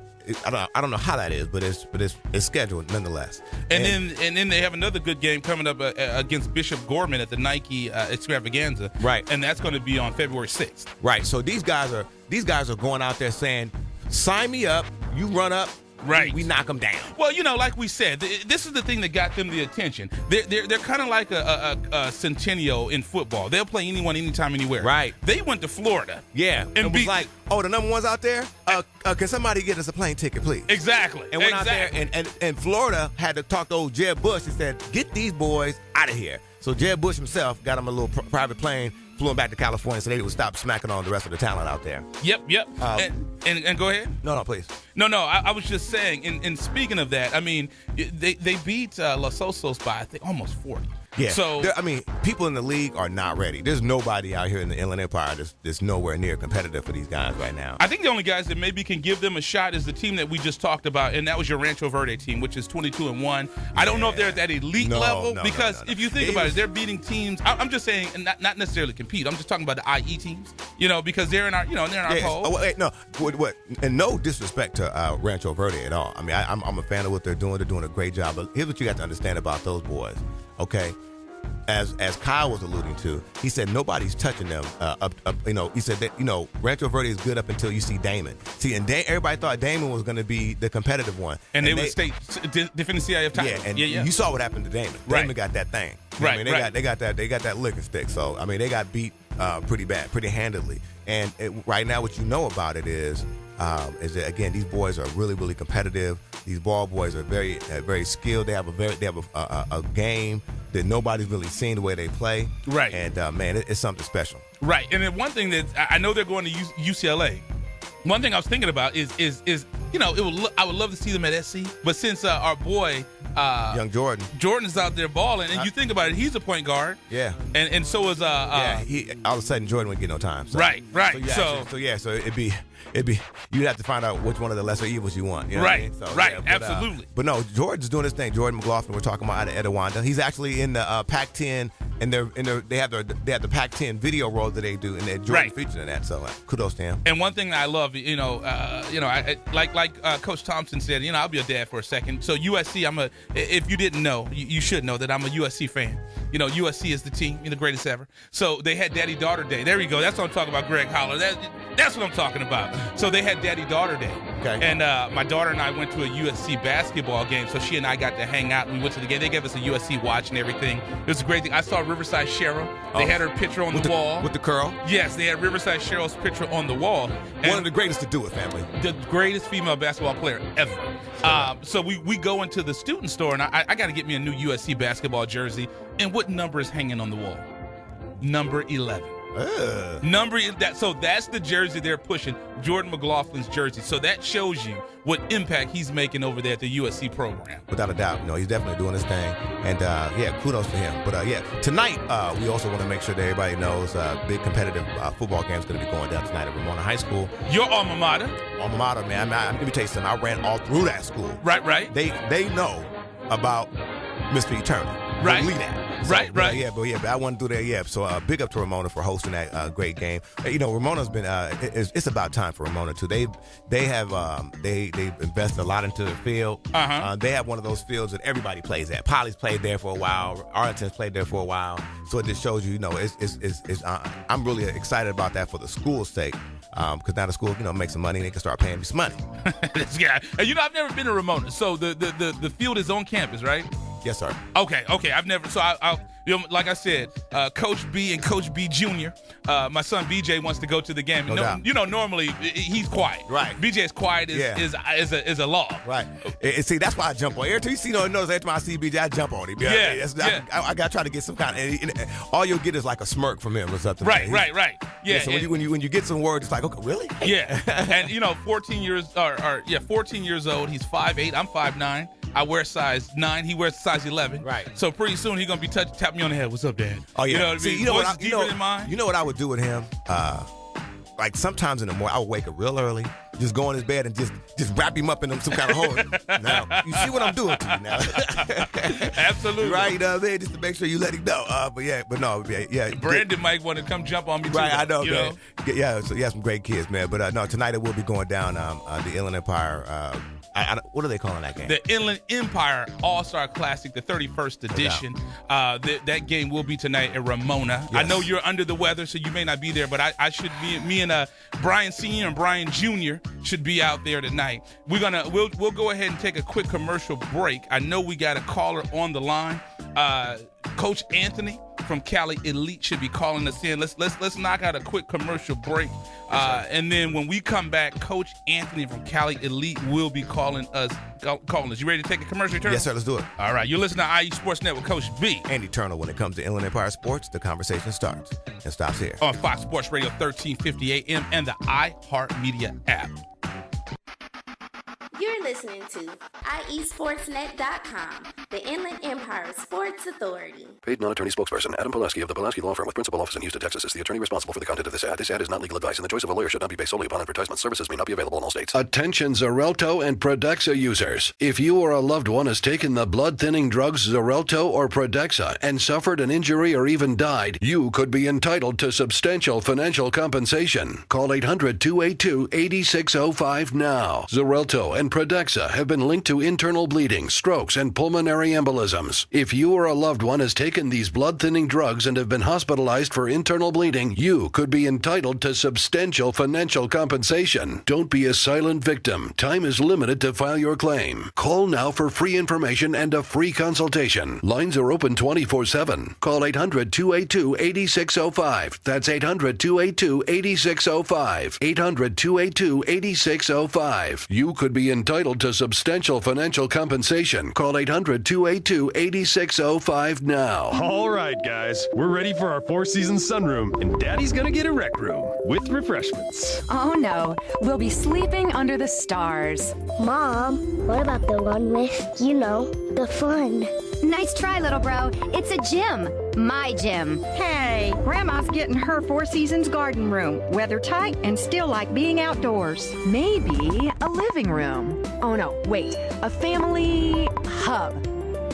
Speaker 2: I don't know how that is, but it's scheduled nonetheless.
Speaker 1: And then they have another good game coming up against Bishop Gorman at the Nike Extravaganza.
Speaker 2: Right.
Speaker 1: And that's going to be on February 6th.
Speaker 2: Right. So these guys are going out there saying, "Sign me up. You run up."
Speaker 1: Right.
Speaker 2: We knock them down.
Speaker 1: Well, like we said, this is the thing that got them the attention. They're kind of like a Centennial in football. They'll play anyone, anytime, anywhere.
Speaker 2: Right.
Speaker 1: They went to Florida.
Speaker 2: Yeah. And was like, oh, the number one's out there? Can somebody get us a plane ticket, please?
Speaker 1: Exactly.
Speaker 2: And went out there, and Florida had to talk to old Jeb Bush and said, get these boys out of here. So Jeb Bush himself got him a little private plane, flew him back to California so they would stop smacking on the rest of the talent out there.
Speaker 1: Yep. And go ahead.
Speaker 2: No, please.
Speaker 1: No, I was just saying, and speaking of that, I mean, they beat Los Osos by, I think, almost 40.
Speaker 2: Yeah.
Speaker 1: So
Speaker 2: people in the league are not ready. There's nobody out here in the Inland Empire that's nowhere near competitive for these guys right now.
Speaker 1: I think the only guys that maybe can give them a shot is the team that we just talked about, and that was your Rancho Verde team, which is 22-1. I don't know if they're at that elite level because if you think about it, they're beating teams. I'm just saying, and not necessarily compete. I'm just talking about the IE teams, because they're in our, they're in our poll.
Speaker 2: Oh, wait, no, what? And no disrespect to Rancho Verde at all. I mean, I'm a fan of what they're doing. They're doing a great job. But here's what you got to understand about those boys, okay? As Kyle was alluding to, he said nobody's touching them. He said that Rancho Verde is good up until you see Damon. See, and everybody thought Damon was going to be the competitive one,
Speaker 1: and they would state defending CIF title.
Speaker 2: Yeah, and you saw what happened to Damon.
Speaker 1: Right.
Speaker 2: Damon got that thing.
Speaker 1: Right.
Speaker 2: I mean, they got that liquor stick. So I mean, they got beat pretty bad, pretty handedly. And right now, what you know about it is that again, these boys are really, really competitive. These ball boys are very, very skilled. They have a game that nobody's really seen the way they play.
Speaker 1: Right.
Speaker 2: And man, it's something special.
Speaker 1: Right. And then one thing that I know they're going to UCLA. One thing I was thinking about is I would love to see them at SC, but since our boy
Speaker 2: young
Speaker 1: Jordan's out there balling, and you think about it, he's a point guard.
Speaker 2: Yeah.
Speaker 1: And so is
Speaker 2: all of a sudden Jordan wouldn't get no time. So.
Speaker 1: Right.
Speaker 2: So it'd be you'd have to find out which one of the lesser evils you want. You know what I mean? So,
Speaker 1: right.
Speaker 2: Yeah,
Speaker 1: Absolutely.
Speaker 2: But no, Jordan's doing his thing. Jordan McLaughlin, we're talking about out of Etowanda. He's actually in the Pac-10, and they have the Pac-10 video roll that they do, and they're Jordan featured in that. So kudos to him.
Speaker 1: And one thing I love, like Coach Thompson said, I'll be a dad for a second. So USC, if you didn't know, you should know that I'm a USC fan. USC is the team, the greatest ever. So they had Daddy-Daughter Day. There we go. That's what I'm talking about, Greg Holler. That's what I'm talking about. So they had Daddy-Daughter Day.
Speaker 2: Okay.
Speaker 1: And my daughter and I went to a USC basketball game, so she and I got to hang out. We went to the game. They gave us a USC watch and everything. It was a great thing. I saw Riverside Cheryl. They had her picture on the wall.
Speaker 2: With the curl?
Speaker 1: Yes, they had Riverside Cheryl's picture on the wall. And
Speaker 2: one of the greatest to do it, family.
Speaker 1: The greatest female basketball player ever. So we go into the student store, and I got to get me a new USC basketball jersey. And what number is hanging on the wall? Number 11. So that's the jersey they're pushing, Jordan McLaughlin's jersey. So that shows you what impact he's making over there at the USC program.
Speaker 2: Without a doubt, he's definitely doing his thing, and kudos to him. But tonight we also want to make sure that everybody knows big competitive football game is going to be going down tonight at Ramona High School.
Speaker 1: Your alma mater.
Speaker 2: Alma mater, man. Let me tell you something. I ran all through that school.
Speaker 1: Right.
Speaker 2: They know about Mr. Eternal.
Speaker 1: Right.
Speaker 2: Believe that. So,
Speaker 1: Right.
Speaker 2: But I wasn't through there yet. So big up to Ramona for hosting that great game. Ramona's been. It's about time for Ramona too. They've invested a lot into the field. They have one of those fields that everybody plays at. Poly's played there for a while. Arlington's played there for a while. So it just shows you, I'm really excited about that for the school's sake. Because now the school, makes some money and they can start paying me some money.
Speaker 1: This guy. And I've never been to Ramona. So the field is on campus, right?
Speaker 2: Yes, sir.
Speaker 1: Okay. I've never. So I'll like I said, Coach B and Coach B Jr. My son BJ wants to go to the game.
Speaker 2: No doubt.
Speaker 1: Normally he's quiet.
Speaker 2: Right.
Speaker 1: BJ's quiet is a law.
Speaker 2: Right. And see, that's why I jump on. Every time you see, notice every time I see BJ, I jump on him. I got to try to get some kind of. And all you'll get is like a smirk from him or something.
Speaker 1: Right. Yeah.
Speaker 2: So when you get some words, it's like, okay, really?
Speaker 1: Yeah. And 14 years old. He's 5'8". I'm 5'9". I wear size 9. He wears size 11.
Speaker 2: Right.
Speaker 1: So pretty soon he's gonna be tapping me on the head. What's up, Dad?
Speaker 2: Oh yeah.
Speaker 1: You know what I
Speaker 2: See,
Speaker 1: mean?
Speaker 2: you know
Speaker 1: Voice
Speaker 2: what?
Speaker 1: is deeper than mine.
Speaker 2: You know what I would do with him? Like sometimes in the morning, I would wake up real early, just go in his bed and just wrap him up in some kind of hole. Now, you see what I'm doing to you now?
Speaker 1: Absolutely.
Speaker 2: Right, you know what I mean? Just to make sure you let him know. But no, yeah.
Speaker 1: Brandon might want to come jump on me too.
Speaker 2: Right, I know,
Speaker 1: you
Speaker 2: man. Yeah, so you have some great kids, man. But no, tonight it will be going down the Inland Empire. What are they calling that game?
Speaker 1: The Inland Empire All-Star Classic, the 31st edition. That game will be tonight at Ramona.
Speaker 2: Yes.
Speaker 1: I know you're under the weather, so you may not be there, but I should be. Me and Brian Sr. and Brian Jr. should be out there tonight. We'll go ahead and take a quick commercial break. I know we got a caller on the line. Coach Anthony from Cali Elite should be calling us in. Let's knock out a quick commercial break, and then when we come back, Coach Anthony from Cali Elite will be calling us. You ready to take a commercial turn?
Speaker 2: Yes, sir. Let's do it.
Speaker 1: All right, you listen to IE Sports Net with Coach B.
Speaker 2: Andy Turner. When it comes to Inland Empire Sports, the conversation starts and stops here
Speaker 1: on Fox Sports Radio 1350 AM and the iHeartMedia app.
Speaker 5: You're listening to IESportsNet.com, the Inland Empire Sports Authority.
Speaker 6: Paid non-attorney spokesperson Adam Pulaski of the Pulaski Law Firm with principal office in Houston, Texas is the attorney responsible for the content of this ad. This ad is not legal advice, and the choice of a lawyer should not be based solely upon advertisement. Services may not be available in all states. Attention Xarelto and Pradaxa users. If you or a loved one has taken the blood-thinning drugs Xarelto or Pradaxa and suffered an injury or even died, you could be entitled to substantial financial compensation. Call 800-282-8605 now. Xarelto and Pradaxa have been linked to internal bleeding, strokes, and pulmonary embolisms. If you or a loved one has taken these blood-thinning drugs and have been hospitalized for internal bleeding, you could be entitled to substantial financial compensation. Don't be a silent victim. Time is limited to file your claim. Call now for free information and a free consultation. Lines are open 24/7. Call 800-282-8605. That's 800-282-8605. 800-282-8605. You could be entitled to substantial financial compensation. Call 800-282-8605 now.
Speaker 7: All right, guys, we're ready for our Four Seasons sunroom, and Daddy's gonna get a rec room with refreshments.
Speaker 8: Oh no, we'll be sleeping under the stars.
Speaker 9: Mom, what about the one with, the fun?
Speaker 10: Nice try, little bro. It's a gym. My gym.
Speaker 8: Hey, Grandma's getting her Four Seasons garden room, weather tight and still like being outdoors. Maybe a living room. Oh no, wait, a family hub.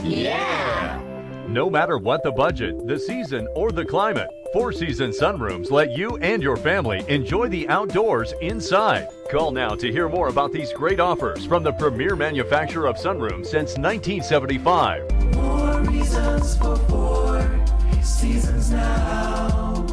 Speaker 11: Yeah! No matter what the budget, the season, or the climate, Four Seasons sunrooms let you and your family enjoy the outdoors inside. Call now to hear more about these great offers from the premier manufacturer of sunrooms since 1975.
Speaker 12: More reasons for Four Seasons now.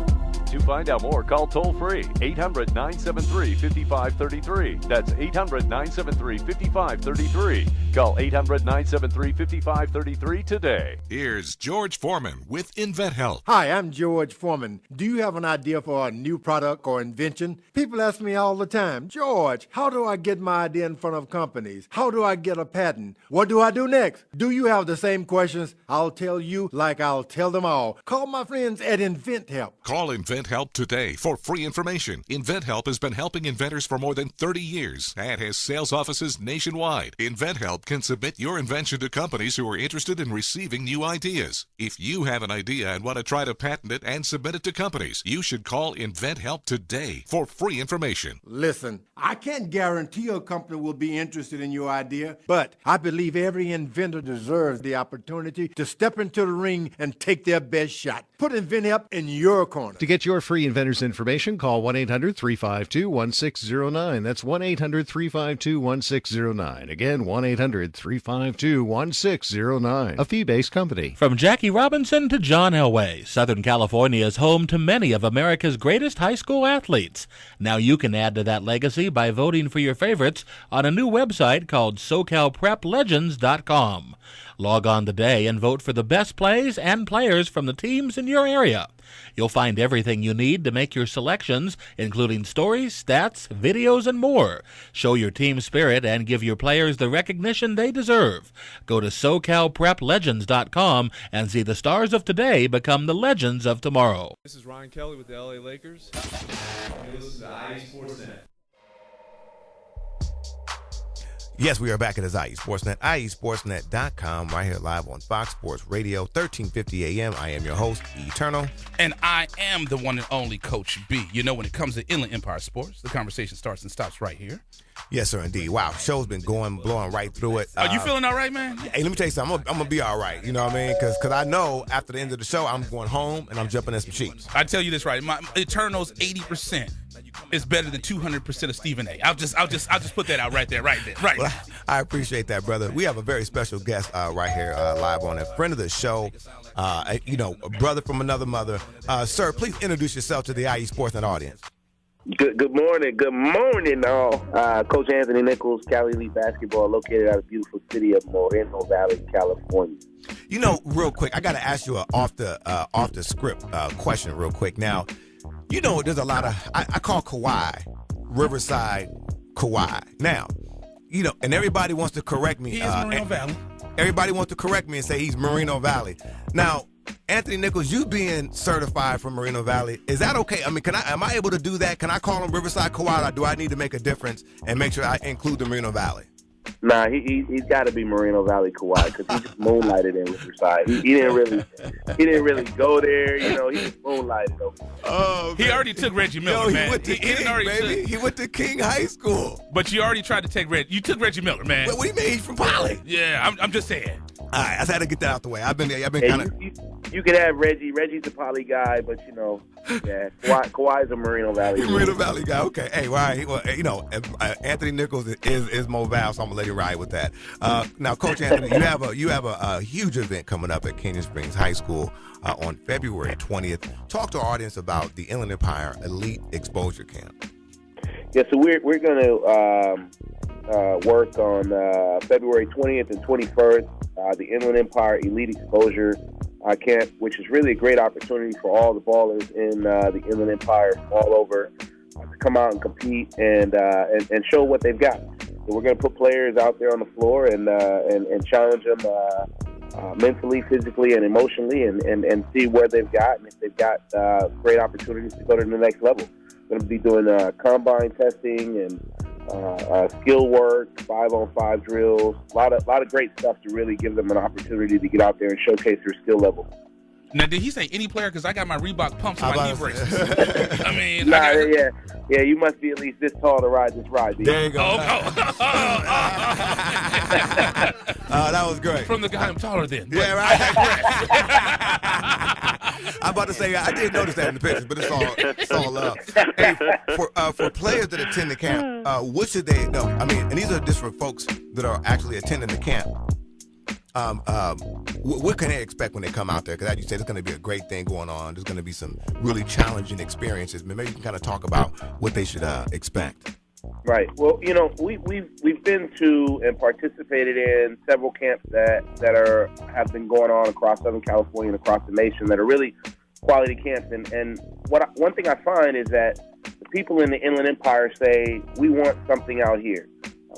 Speaker 11: To find out more, call toll-free 800-973-5533. That's 800-973-5533. Call 800-973-5533 today.
Speaker 17: Here's George Foreman with InventHelp.
Speaker 18: Hi, I'm George Foreman. Do you have an idea for a new product or invention? People ask me all the time, George, how do I get my idea in front of companies? How do I get a patent? What do I do next? Do you have the same questions? I'll tell you like I'll tell them all. Call my friends at InventHelp.
Speaker 17: Call InventHelp today for free information. InventHelp has been helping inventors for more than 30 years and has sales offices nationwide. InventHelp can submit your invention to companies who are interested in receiving new ideas. If you have an idea and want to try to patent it and submit it to companies, you should call InventHelp today for free information.
Speaker 18: Listen, I can't guarantee a company will be interested in your idea, but I believe every inventor deserves the opportunity to step into the ring and take their best shot. Put InventHelp in your corner.
Speaker 19: To get your free inventor's information, call 1-800-352-1609. That's 1-800-352-1609. Again, 1-800-352-1609. A fee-based company.
Speaker 13: From Jackie Robinson to John Elway, Southern California is home to many of America's greatest high school athletes. Now you can add to that legacy by voting for your favorites on a new website called SoCalPrepLegends.com. Log on today and vote for the best plays and players from the teams in your area. You'll find everything you need to make your selections, including stories, stats, videos, and more. Show your team spirit and give your players the recognition they deserve. Go to SoCalPrepLegends.com and see the stars of today become the legends of tomorrow.
Speaker 3: This is Ryan Kelly with the LA Lakers. And this is the IE Sports Net.
Speaker 2: Yes, we are back at his IE Sportsnet, IESportsnet.com, right here live on Fox Sports Radio, 1350 a.m. I am your host, Eternal.
Speaker 1: And I am the one and only Coach B. You know, when it comes to Inland Empire Sports, the conversation starts and stops right here.
Speaker 2: Yes, sir, indeed. Wow, show's been blowing right through it.
Speaker 1: Are you feeling all right, man?
Speaker 2: Hey, let me tell you something. I'm going to be all right. You know what I mean? Because I know after the end of the show, I'm going home and I'm jumping in some sheets.
Speaker 1: I tell you this right. My Eternal's 80% is better than 200% of Stephen A. I'll just put that out right there.
Speaker 2: Well, I appreciate that, brother. We have a very special guest right here live on it. Friend of the show, a brother from another mother. Sir, please introduce yourself to the IE Sportsnet audience.
Speaker 4: Good morning, all. Coach Anthony Nichols, Cali Elite Basketball, located out of the beautiful city of Moreno Valley, California.
Speaker 2: You know, real quick, I got to ask you an off the script question real quick. Now, you know, there's a lot of I call Kawhi Riverside Kawhi. Now, you know, and everybody wants to correct me.
Speaker 1: He is Moreno Valley.
Speaker 2: Everybody wants to correct me and say he's Moreno Valley. Now, Anthony Nichols, you being certified from Moreno Valley, is that okay? I mean, am I able to do that? Can I call him Riverside Kawhi, or do I need to make a difference and make sure I include the Moreno Valley?
Speaker 4: Nah, he's got to be Moreno Valley Kawhi because he just moonlighted in Riverside. He didn't really go there. You know, he just moonlighted over.
Speaker 2: Oh,
Speaker 1: he already took Reggie Miller, man.
Speaker 2: He went to King, baby. He went to King High School.
Speaker 1: But you already tried to take Reggie. You took Reggie Miller, man.
Speaker 2: What do you mean? He's from Poly.
Speaker 1: Yeah, I'm just saying.
Speaker 2: All right, I just had to get that out the way. I've been kind of.
Speaker 4: You could have Reggie. Reggie's a Poly guy, but you know, yeah, Kawhi's a Moreno Valley.
Speaker 2: Moreno Valley guy. Okay. Hey, why? Well, you know, Anthony Nichols is Mo Val, so I'm gonna let him ride with that. Now, Coach Anthony, you have a huge event coming up at Canyon Springs High School on February 20th. Talk to our audience about the Inland Empire Elite Exposure Camp.
Speaker 4: Yeah, so we're going to work on February 20th and 21st, the Inland Empire Elite Exposure Camp, which is really a great opportunity for all the ballers in the Inland Empire all over to come out and compete and show what they've got. So we're going to put players out there on the floor and challenge them mentally, physically, and emotionally, and see where they've got and if they've got great opportunities to go to the next level. We're going to be doing combine testing and skill work, 5-on-5 drills, a lot of great stuff to really give them an opportunity to get out there and showcase their skill level.
Speaker 1: Now, did he say any player? Because I got my Reebok pumps and my knee braces. I mean,
Speaker 4: yeah, you must be at least this tall to ride this ride.
Speaker 2: There you go. That was great.
Speaker 1: From the guy I'm taller than.
Speaker 2: Yeah, right. I'm about to say, I did notice that in the pictures, but it's all love. Hey, for players that attend the camp, what should they know? I mean, and these are just for folks that are actually attending the camp. What can they expect when they come out there? Because as you said, it's going to be a great thing going on. There's going to be some really challenging experiences. Maybe you can kind of talk about what they should expect.
Speaker 4: Right. Well, you know, we've been to and participated in several camps that have been going on across Southern California and across the nation that are really quality camps. And one thing I find is that the people in the Inland Empire say, we want something out here.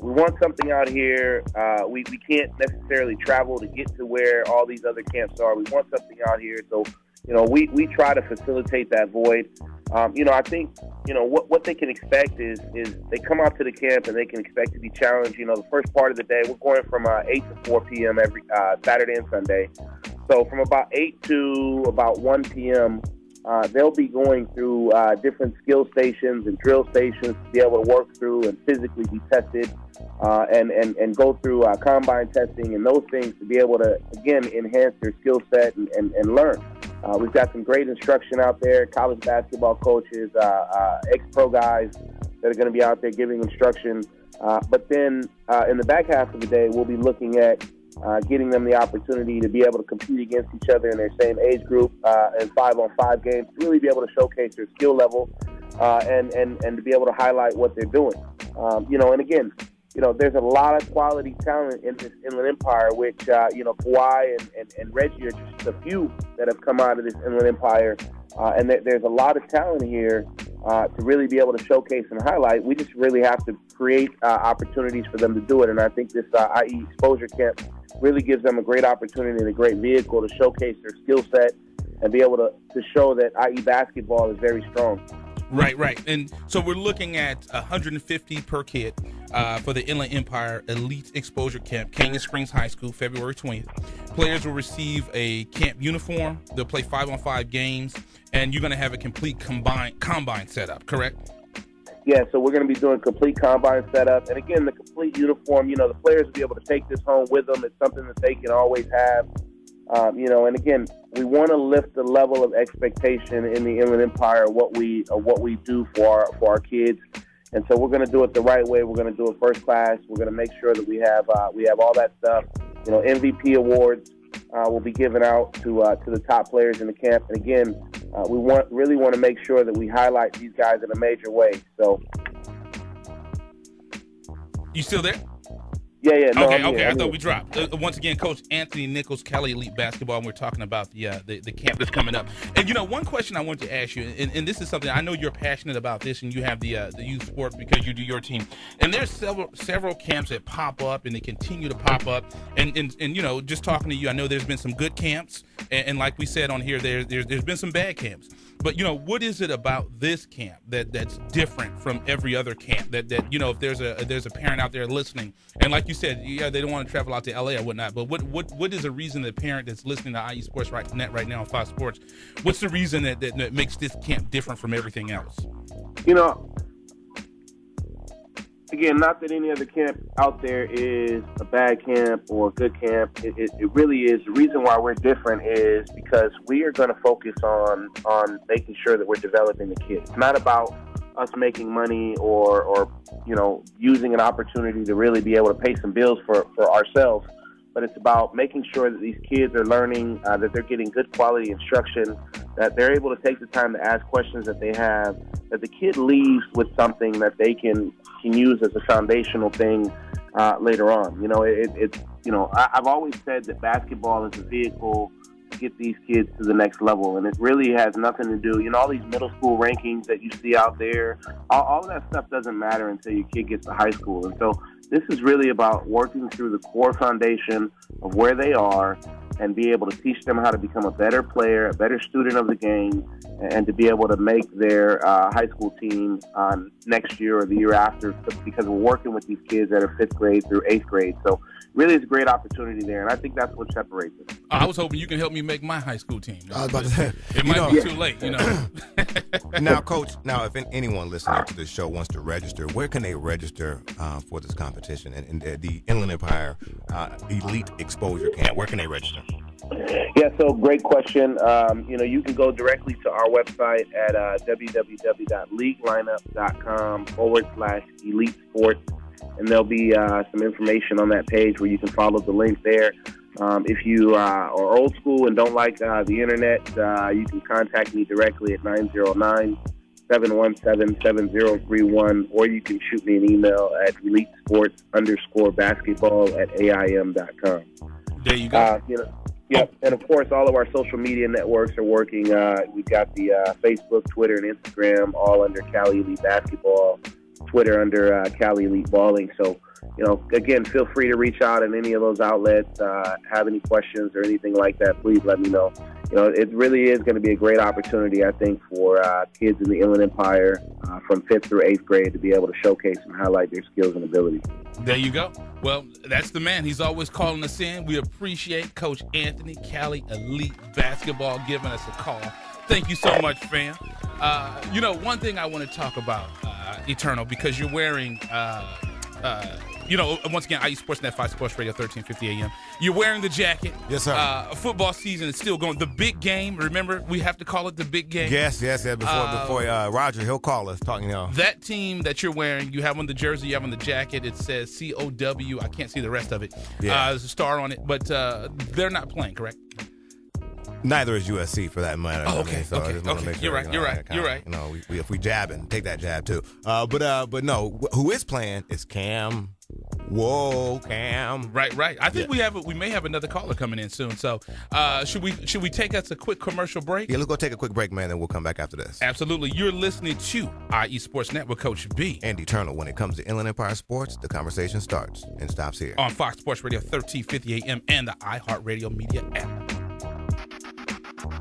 Speaker 4: We want something out here. We can't necessarily travel to get to where all these other camps are. We want something out here. So, you know, we try to facilitate that void. You know, I think, you know, what they can expect is they come out to the camp and they can expect to be challenged. You know, the first part of the day, we're going from 8 to 4 p.m. every Saturday and Sunday. So from about 8 to about 1 p.m., they'll be going through different skill stations and drill stations to be able to work through and physically be tested and go through combine testing and those things to be able to, again, enhance their skill set and learn. We've got some great instruction out there, college basketball coaches, ex-pro guys that are going to be out there giving instruction. But then in the back half of the day, we'll be looking at getting them the opportunity to be able to compete against each other in their same age group in 5-on-5 games, to really be able to showcase their skill level and to be able to highlight what they're doing. You know, and again, you know, there's a lot of quality talent in this Inland Empire, which, you know, Kawhi and Reggie are just a few that have come out of this Inland Empire. And there's a lot of talent here to really be able to showcase and highlight. We just really have to create opportunities for them to do it. And I think this IE Exposure Camp really gives them a great opportunity and a great vehicle to showcase their skill set and be able to show that IE basketball is very strong.
Speaker 1: Right. And so we're looking at $150 per kid for the Inland Empire Elite Exposure Camp, Canyon Springs High School, February 20th. Players will receive a camp uniform. They'll play 5-on-5 games, and you're going to have a complete combine setup, correct?
Speaker 4: Yeah, so we're going to be doing complete combine setup. And again, the complete uniform, the players will be able to take this home with them. It's something that they can always have. And again, we want to lift the level of expectation in the Inland Empire, what we do for our kids. And so we're going to do it the right way. We're going to do it first class. We're going to make sure that we have all that stuff. MVP awards will be given out to the top players in the camp. And again, we really want to make sure that we highlight these guys in a major way. So,
Speaker 1: you still there?
Speaker 4: Yeah. No,
Speaker 1: Okay. I thought we dropped. Once again, Coach Anthony Nichols, Cali Elite Basketball, and we're talking about the camp that's coming up. And one question I wanted to ask you, and this is something I know you're passionate about this, and you have the youth sport because you do your team. And there's several camps that pop up, and they continue to pop up. And just talking to you, I know there's been some good camps, and like we said on here, there's been some bad camps. But what is it about this camp that's different from every other camp? That if there's a parent out there listening, and like you said, they don't want to travel out to LA or whatnot. But what is the reason the parent that's listening to IE Sports right now on Fox Sports? What's the reason that makes this camp different from everything else?
Speaker 4: Again, not that any other camp out there is a bad camp or a good camp. It really is. The reason why we're different is because we are going to focus on making sure that we're developing the kids. It's not about us making money or using an opportunity to really be able to pay some bills for ourselves, but it's about making sure that these kids are learning, that they're getting good quality instruction, that they're able to take the time to ask questions that they have, that the kid leaves with something that they can use as a foundational thing later on. I've always said that basketball is a vehicle to get these kids to the next level, and it really has nothing to do, all these middle school rankings that you see out there, all of that stuff doesn't matter until your kid gets to high school. And so this is really about working through the core foundation of where they are and be able to teach them how to become a better player, a better student of the game, and to be able to make their high school team next year or the year after, because we're working with these kids that are 5th grade through 8th grade. So really it's a great opportunity there, and I think that's what separates us.
Speaker 1: I was hoping you can help me make my high school team.
Speaker 2: I was about to say,
Speaker 1: it might be too late,
Speaker 2: Now, Coach, if anyone listening to this show wants to register, where can they register for this competition and the Inland Empire Elite Exposure Camp? Where can they register?
Speaker 4: Yeah, so great question. You can go directly to our website at www.leaguelineup.com/elite sports, and there'll be some information on that page where you can follow the link there. If you are old school and don't like the internet, you can contact me directly at 909-717-7031, or you can shoot me an email at elitesports_basketball@aim.com.
Speaker 1: There you go.
Speaker 4: Yep, and of course, all of our social media networks are working. We've got the Facebook, Twitter, and Instagram all under Cali Elite Basketball, Twitter under Cali Elite Balling. So, again, feel free to reach out in any of those outlets. Have any questions or anything like that, please let me know. It really is going to be a great opportunity, I think, for kids in the Inland Empire from 5th through 8th grade to be able to showcase and highlight their skills and abilities.
Speaker 1: There you go. Well, that's the man. He's always calling us in. We appreciate Coach Anthony, Cali Elite Basketball, giving us a call. Thank you so much, fam. One thing I want to talk about, Eternal, because you're wearing once again, IE Sportsnet 5 Sports Radio, 1350 AM. You're wearing the jacket.
Speaker 2: Yes, sir.
Speaker 1: Football season is still going. The big game, remember, we have to call it the big game.
Speaker 2: Yes. Before Roger, he'll call us, talking.
Speaker 1: That team that you're wearing, you have on the jersey, you have on the jacket, it says COW. I can't see the rest of it.
Speaker 2: Yeah.
Speaker 1: There's a star on it, but they're not playing, correct?
Speaker 2: Neither is USC for that matter.
Speaker 1: Oh, okay. Okay. You're right.
Speaker 2: If we jabbing, take that jab too. But no, who is playing is Cam. Whoa, Cam.
Speaker 1: Right. I think we may have another caller coming in soon. So should we take us a quick commercial break?
Speaker 2: Yeah, let's go take a quick break, man, then we'll come back after this.
Speaker 1: Absolutely. You're listening to IE Sports Network, Coach B.
Speaker 2: And Eternal. When it comes to Inland Empire sports, the conversation starts and stops here.
Speaker 1: On Fox Sports Radio, 1350 AM and the iHeartRadio Media app.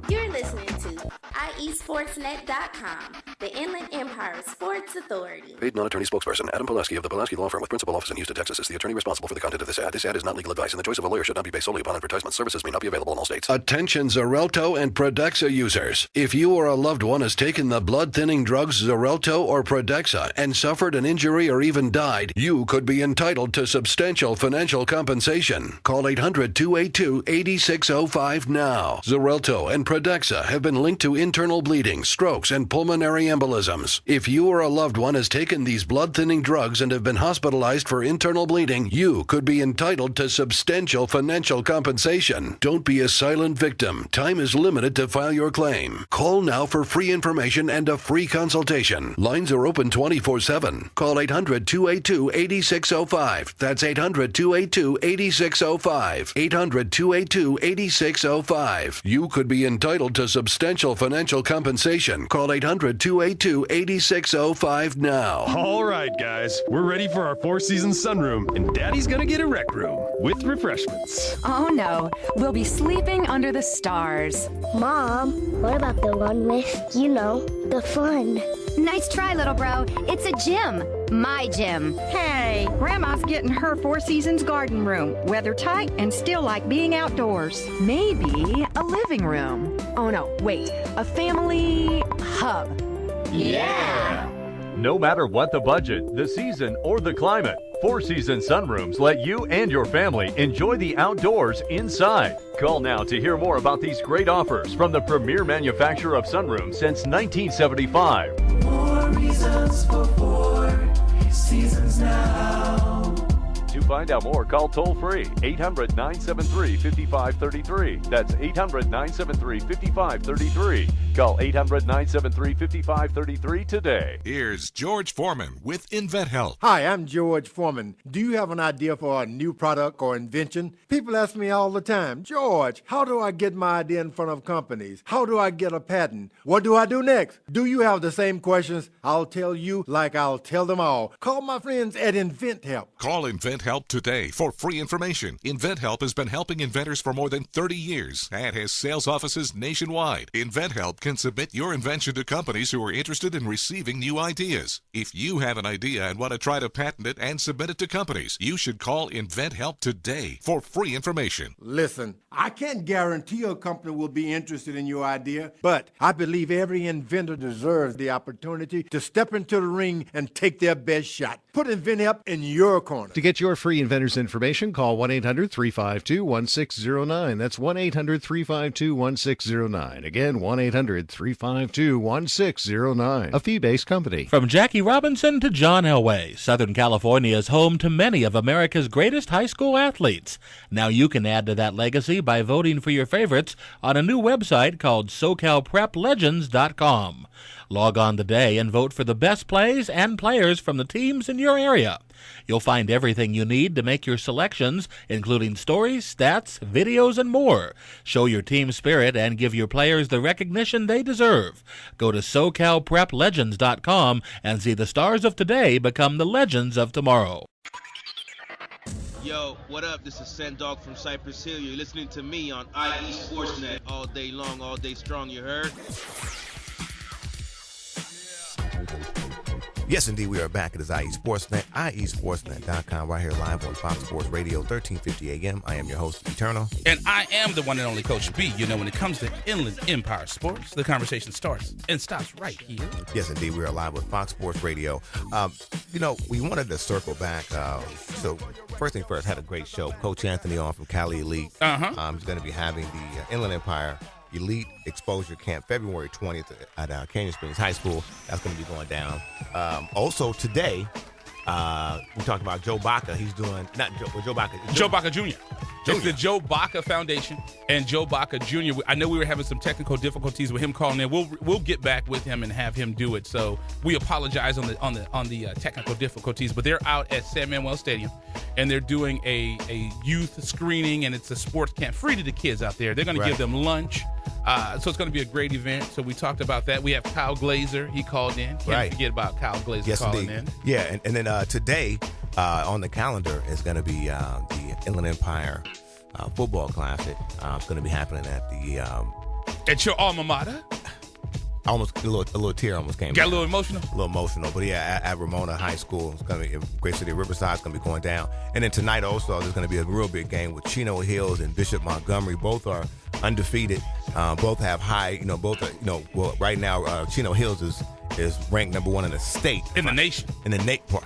Speaker 5: You're listening to IESportsNet.com, The Inland Empire Sports Authority.
Speaker 6: Paid non-attorney spokesperson Adam Pulaski of the Pulaski Law Firm with principal office in Houston, Texas is the attorney responsible for the content of this ad. This ad is not legal advice, and the choice of a lawyer should not be based solely upon advertisement. Services may not be available in all states. Attention Xarelto and Pradaxa users. If you or a loved one has taken the blood-thinning drugs Xarelto or Pradaxa and suffered an injury or even died, you could be entitled to substantial financial compensation. Call 800-282-8605 now. Xarelto and Pradaxa have been linked to internal bleeding, strokes, and pulmonary embolisms. If you or a loved one has taken these blood-thinning drugs and have been hospitalized for internal bleeding, you could be entitled to substantial financial compensation. Don't be a silent victim. Time is limited to file your claim. Call now for free information and a free consultation. Lines are open 24/7. Call 800-282-8605. That's 800-282-8605. 800-282-8605. You could be entitled to substantial financial compensation. Call 800-282-8605 now.
Speaker 7: All right, guys, we're ready for our Four Seasons sunroom, and Daddy's gonna get a rec room with refreshments.
Speaker 8: Oh no, we'll be sleeping under the stars.
Speaker 9: Mom, what about the one with, the fun?
Speaker 10: Nice try, little bro. It's a gym. My gym.
Speaker 8: Hey, Grandma's getting her Four Seasons garden room, weather tight and still like being outdoors. Maybe a living room. Oh no, wait, a family hub.
Speaker 11: Yeah! No matter what the budget, the season, or the climate, Four Seasons sunrooms let you and your family enjoy the outdoors inside. Call now to hear more about these great offers from the premier manufacturer of sunrooms since 1975.
Speaker 12: More reasons for Four Seasons now.
Speaker 11: To find out more, call toll-free 800-973-5533. That's 800-973-5533. Call 800-973-5533 today.
Speaker 17: Here's George Foreman with InventHelp.
Speaker 18: Hi, I'm George Foreman. Do you have an idea for a new product or invention? People ask me all the time, George, how do I get my idea in front of companies? How do I get a patent? What do I do next? Do you have the same questions? I'll tell you like I'll tell them all. Call my friends at InventHelp.
Speaker 17: Call InventHelp today for free information. InventHelp has been helping inventors for more than 30 years and has sales offices nationwide. InventHelp can submit your invention to companies who are interested in receiving new ideas. If you have an idea and want to try to patent it and submit it to companies, you should call InventHelp today for free information.
Speaker 18: Listen, I can't guarantee a company will be interested in your idea, but I believe every inventor deserves the opportunity to step into the ring and take their best shot. Put InventHelp in your corner.
Speaker 19: To get your free inventor's information, call 1-800-352-1609. That's 1-800-352-1609. Again, 1-800-352-1609. A fee-based company.
Speaker 13: From Jackie Robinson to John Elway, Southern California is home to many of America's greatest high school athletes. Now you can add to that legacy by voting for your favorites on a new website called SoCalPrepLegends.com. Log on today and vote for the best plays and players from the teams in your area. You'll find everything you need to make your selections, including stories, stats, videos, and more. Show your team spirit and give your players the recognition they deserve. Go to SoCalPrepLegends.com and see the stars of today become the legends of tomorrow.
Speaker 14: Yo, what up? This is Sendog from Cypress Hill. You're listening to me on IE Sportsnet all day long, all day strong, you heard?
Speaker 2: Yes, indeed, we are back at IE Sportsnet, IESportsnet.com, right here live on Fox Sports Radio, 1350 AM. I am your host, Eternal.
Speaker 1: And I am the one and only Coach B. You know, when it comes to Inland Empire Sports, the conversation starts and stops right here.
Speaker 2: Yes, indeed, we are live with Fox Sports Radio. We wanted to circle back. So first thing first, had a great show. Coach Anthony on from Cali Elite. He's going to be having the Inland Empire Elite Exposure Camp February 20th at Canyon Springs High School. That's going to be going down. Also today, we talked about Joe Baca. He's doing, not Joe Baca.
Speaker 1: Joe Baca Jr. It's the Joe Baca Foundation and Joe Baca Jr. I know we were having some technical difficulties with him calling in. We'll get back with him and have him do it. So we apologize on the technical difficulties. But they're out at San Manuel Stadium and they're doing a youth screening, and it's a sports camp free to the kids out there. They're going to give them lunch. So it's going to be a great event. So we talked about that. We have Kyle Glaser. He called in. Can't forget about Kyle Glaser calling in.
Speaker 2: Yeah, and then today on the calendar is going to be the Inland Empire Football Classic. It's going to be happening at the
Speaker 1: at your alma mater.
Speaker 2: a little tear almost came.
Speaker 1: Got a little emotional.
Speaker 2: A little emotional, but yeah, at Ramona High School, it's gonna be in Great City of Riverside. It's gonna be going down, and then tonight also there's gonna be a real big game with Chino Hills and Bishop Montgomery. Both are undefeated. Both have high. Well, right now Chino Hills is ranked number 1 in the state.
Speaker 1: In the nation.
Speaker 2: In the part.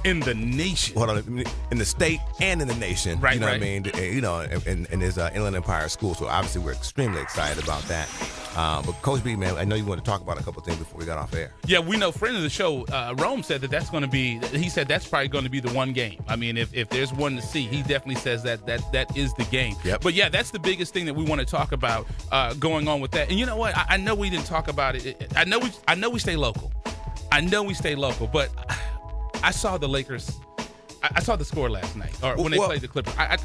Speaker 1: In the nation.
Speaker 2: Hold on, in the state and in the nation.
Speaker 1: Right,
Speaker 2: you know
Speaker 1: right.
Speaker 2: what I mean? And there's Inland Empire School, so obviously we're extremely excited about that. But Coach B, man, I know you want to talk about a couple things before we got off air.
Speaker 1: Yeah, we know. Friend of the show, Rome said that's going to be. He said that's probably going to be the one game. I mean, if there's one to see, he definitely says that is the game.
Speaker 2: Yep.
Speaker 1: But yeah, that's the biggest thing that we want to talk about going on with that. And you know what? I know we didn't talk about it. I know we stay local. But I saw the Lakers. I saw the score last night, or when they played the Clippers. I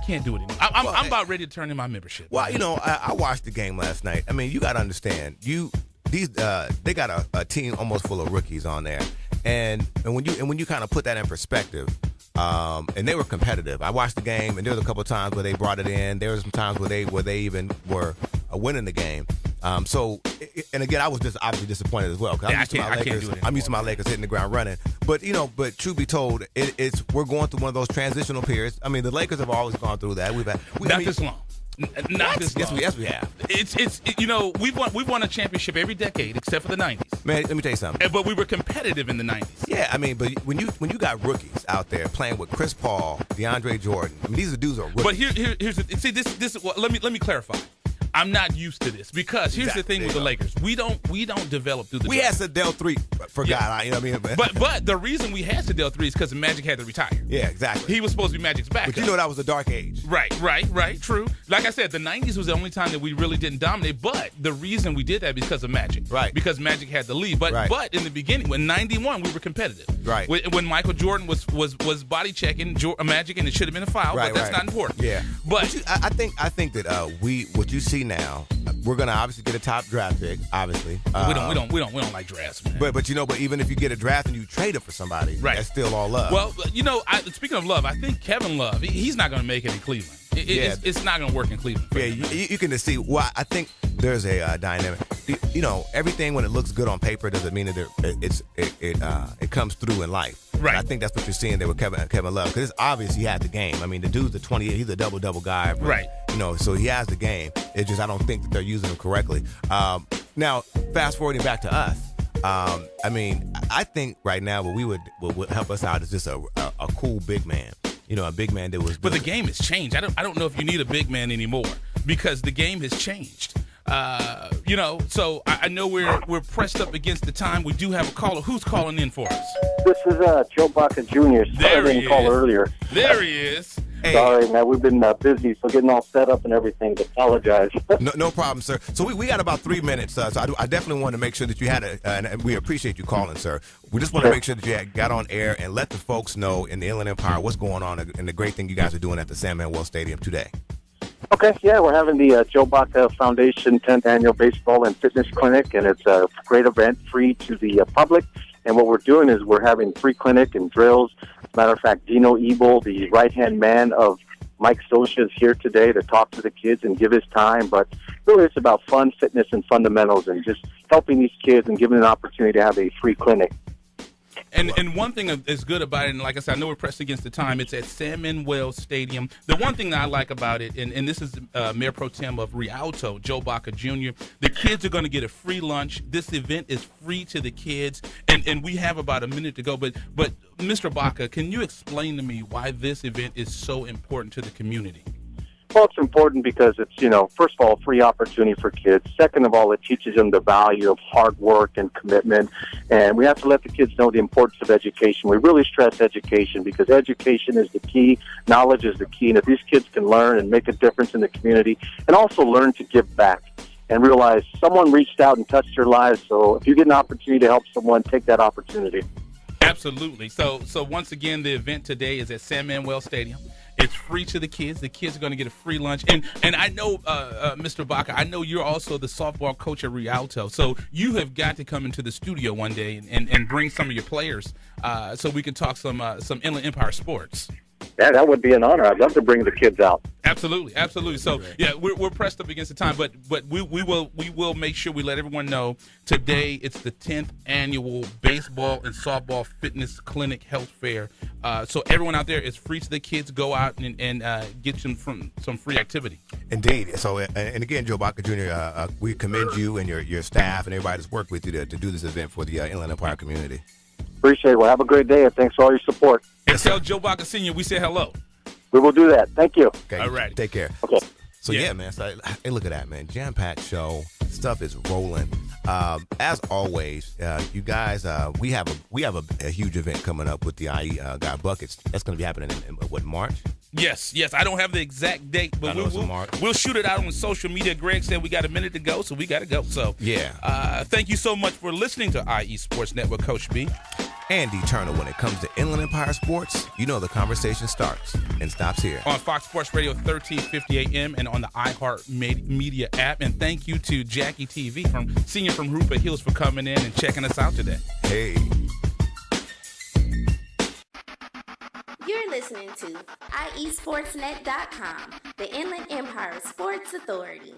Speaker 1: can't do it anymore. I'm about ready to turn in my membership.
Speaker 2: Well, I watched the game last night. I mean, you got to understand, they got a team almost full of rookies on there, and when you kind of put that in perspective, and they were competitive. I watched the game, and there was a couple of times where they brought it in. There were some times where they even were winning the game. And again, I was just obviously disappointed as well.
Speaker 1: Yeah, I can't do it.
Speaker 2: I'm used to my Lakers hitting the ground running. But truth be told, we're going through one of those transitional periods. I mean, the Lakers have always gone through that.
Speaker 1: This long. Not this long.
Speaker 2: Yes, we have.
Speaker 1: It's we've won a championship every decade except for the 90s.
Speaker 2: Man, let me tell you something.
Speaker 1: But we were competitive in the 90s.
Speaker 2: Yeah, I mean, but when you got rookies out there playing with Chris Paul, DeAndre Jordan, I mean, these dudes are rookies.
Speaker 1: But here's this. Well, let me clarify. I'm not used to this because here's the thing with the Lakers. We don't develop through the
Speaker 2: We
Speaker 1: draft.
Speaker 2: had Sedell 3 for God, you know what I mean?
Speaker 1: But the reason we had Sedell 3 is because Magic had to retire.
Speaker 2: Yeah, exactly.
Speaker 1: He was supposed to be Magic's backup.
Speaker 2: But that was a dark age.
Speaker 1: Right, true. Like I said, the 90s was the only time that we really didn't dominate, but the reason we did that is because of Magic.
Speaker 2: Right.
Speaker 1: Because Magic had to leave. But in the beginning, when 91, we were competitive.
Speaker 2: Right.
Speaker 1: When Michael Jordan was body checking Magic, and it should have been a foul, but that's not important.
Speaker 2: Yeah.
Speaker 1: But
Speaker 2: I think that what you see now, we're gonna obviously get a top draft pick. Obviously,
Speaker 1: we don't like drafts, man.
Speaker 2: But even if you get a draft and you trade it for somebody, that's still all love.
Speaker 1: Well, speaking of love, I think Kevin Love, he's not gonna make it in Cleveland. It's not gonna work in Cleveland.
Speaker 2: Yeah, you can just see. Well, I think there's a dynamic. Everything when it looks good on paper doesn't mean that it comes through in life.
Speaker 1: Right.
Speaker 2: And I think that's what you're seeing there with Kevin Love, because it's obvious he had the game. I mean, the dude's a 28. He's a double guy. But,
Speaker 1: right.
Speaker 2: So he has the game. It's just I don't think that they're using him correctly. Now, fast forwarding back to us. I mean, I think right now what would help us out is just a cool big man. A big man that was.
Speaker 1: But the game has changed. I don't know if you need a big man anymore because the game has changed. So I know we're pressed up against the time. We do have a caller. Who's calling in for us?
Speaker 16: This is Joe Baca Jr.
Speaker 1: There
Speaker 16: I
Speaker 1: he
Speaker 16: didn't call
Speaker 1: is.
Speaker 16: earlier.
Speaker 1: There he is.
Speaker 2: Hey.
Speaker 16: Sorry, man. We've been busy, so getting all set up and everything. Apologize.
Speaker 2: No problem, sir. So we got about 3 minutes. So I definitely want to make sure that you had and we appreciate you calling, sir. We just want to make sure that you got on air and let the folks know in the Inland Empire what's going on and the great thing you guys are doing at the Sam Manuel Stadium today.
Speaker 16: Okay, yeah, we're having the Joe Baca Foundation 10th Annual Baseball and Fitness Clinic, and it's a great event, free to the public. And what we're doing is we're having free clinic and drills. As a matter of fact, Dino Ebel, the right-hand man of Mike Socia, is here today to talk to the kids and give his time. But really it's about fun, fitness, and fundamentals, and just helping these kids and giving them an opportunity to have a free clinic.
Speaker 1: And one thing is good about it, and like I said, I know we're pressed against the time, it's at Sam Manuel Stadium. The one thing that I like about it, and this is Mayor Pro Tem of Rialto, Joe Baca Jr., the kids are going to get a free lunch. This event is free to the kids, and we have about a minute to go. But Mr. Baca, can you explain to me why this event is so important to the community?
Speaker 16: Well, it's important because it's, first of all, a free opportunity for kids. Second of all, it teaches them the value of hard work and commitment. And we have to let the kids know the importance of education. We really stress education because education is the key. Knowledge is the key. And if these kids can learn and make a difference in the community and also learn to give back and realize someone reached out and touched their lives. So if you get an opportunity to help someone, take that opportunity.
Speaker 1: Absolutely. So once again, the event today is at Sam Manuel Stadium. It's free to the kids. The kids are going to get a free lunch. And I know, Mr. Baca, I know you're also the softball coach at Rialto. So you have got to come into the studio one day and bring some of your players so we can talk some Inland Empire sports.
Speaker 16: Yeah, that would be an honor. I'd love to bring the kids out.
Speaker 1: Absolutely, absolutely. So yeah, we're pressed up against the time, but we will make sure we let everyone know today it's the 10th annual baseball and softball fitness clinic health fair. So everyone out there, it's free to the kids. Go out and get some free activity.
Speaker 2: Indeed. So and again, Joe Baca Jr., we commend you and your staff and everybody that's worked with you to do this event for the Inland Empire community.
Speaker 16: Appreciate it. Well, have a great day, and thanks for all your support.
Speaker 1: And tell Joe Baca Sr. we say hello.
Speaker 16: We will do that. Thank you.
Speaker 2: Okay.
Speaker 1: All right.
Speaker 2: Take care.
Speaker 16: Okay.
Speaker 2: So yeah, man. So, hey, look at that, man. Jam-packed show. Stuff is rolling. As always, you guys, we have a huge event coming up with the IE Guy Buckets. That's going to be happening in what, March?
Speaker 1: Yes. I don't have the exact date, but we'll shoot it out on social media. Greg said we got a minute to go, so we got to go. So
Speaker 2: yeah.
Speaker 1: Thank you so much for listening to IE Sports Network, Coach B.
Speaker 2: Andy Turner. When it comes to Inland Empire sports, you know the conversation starts and stops here.
Speaker 1: On Fox Sports Radio 1350 AM and on the iHeart Media app. And thank you to Jackie TV Senior from Rupert Hills for coming in and checking us out today.
Speaker 2: Hey.
Speaker 5: You're listening to IESportsNet.com, the Inland Empire Sports Authority.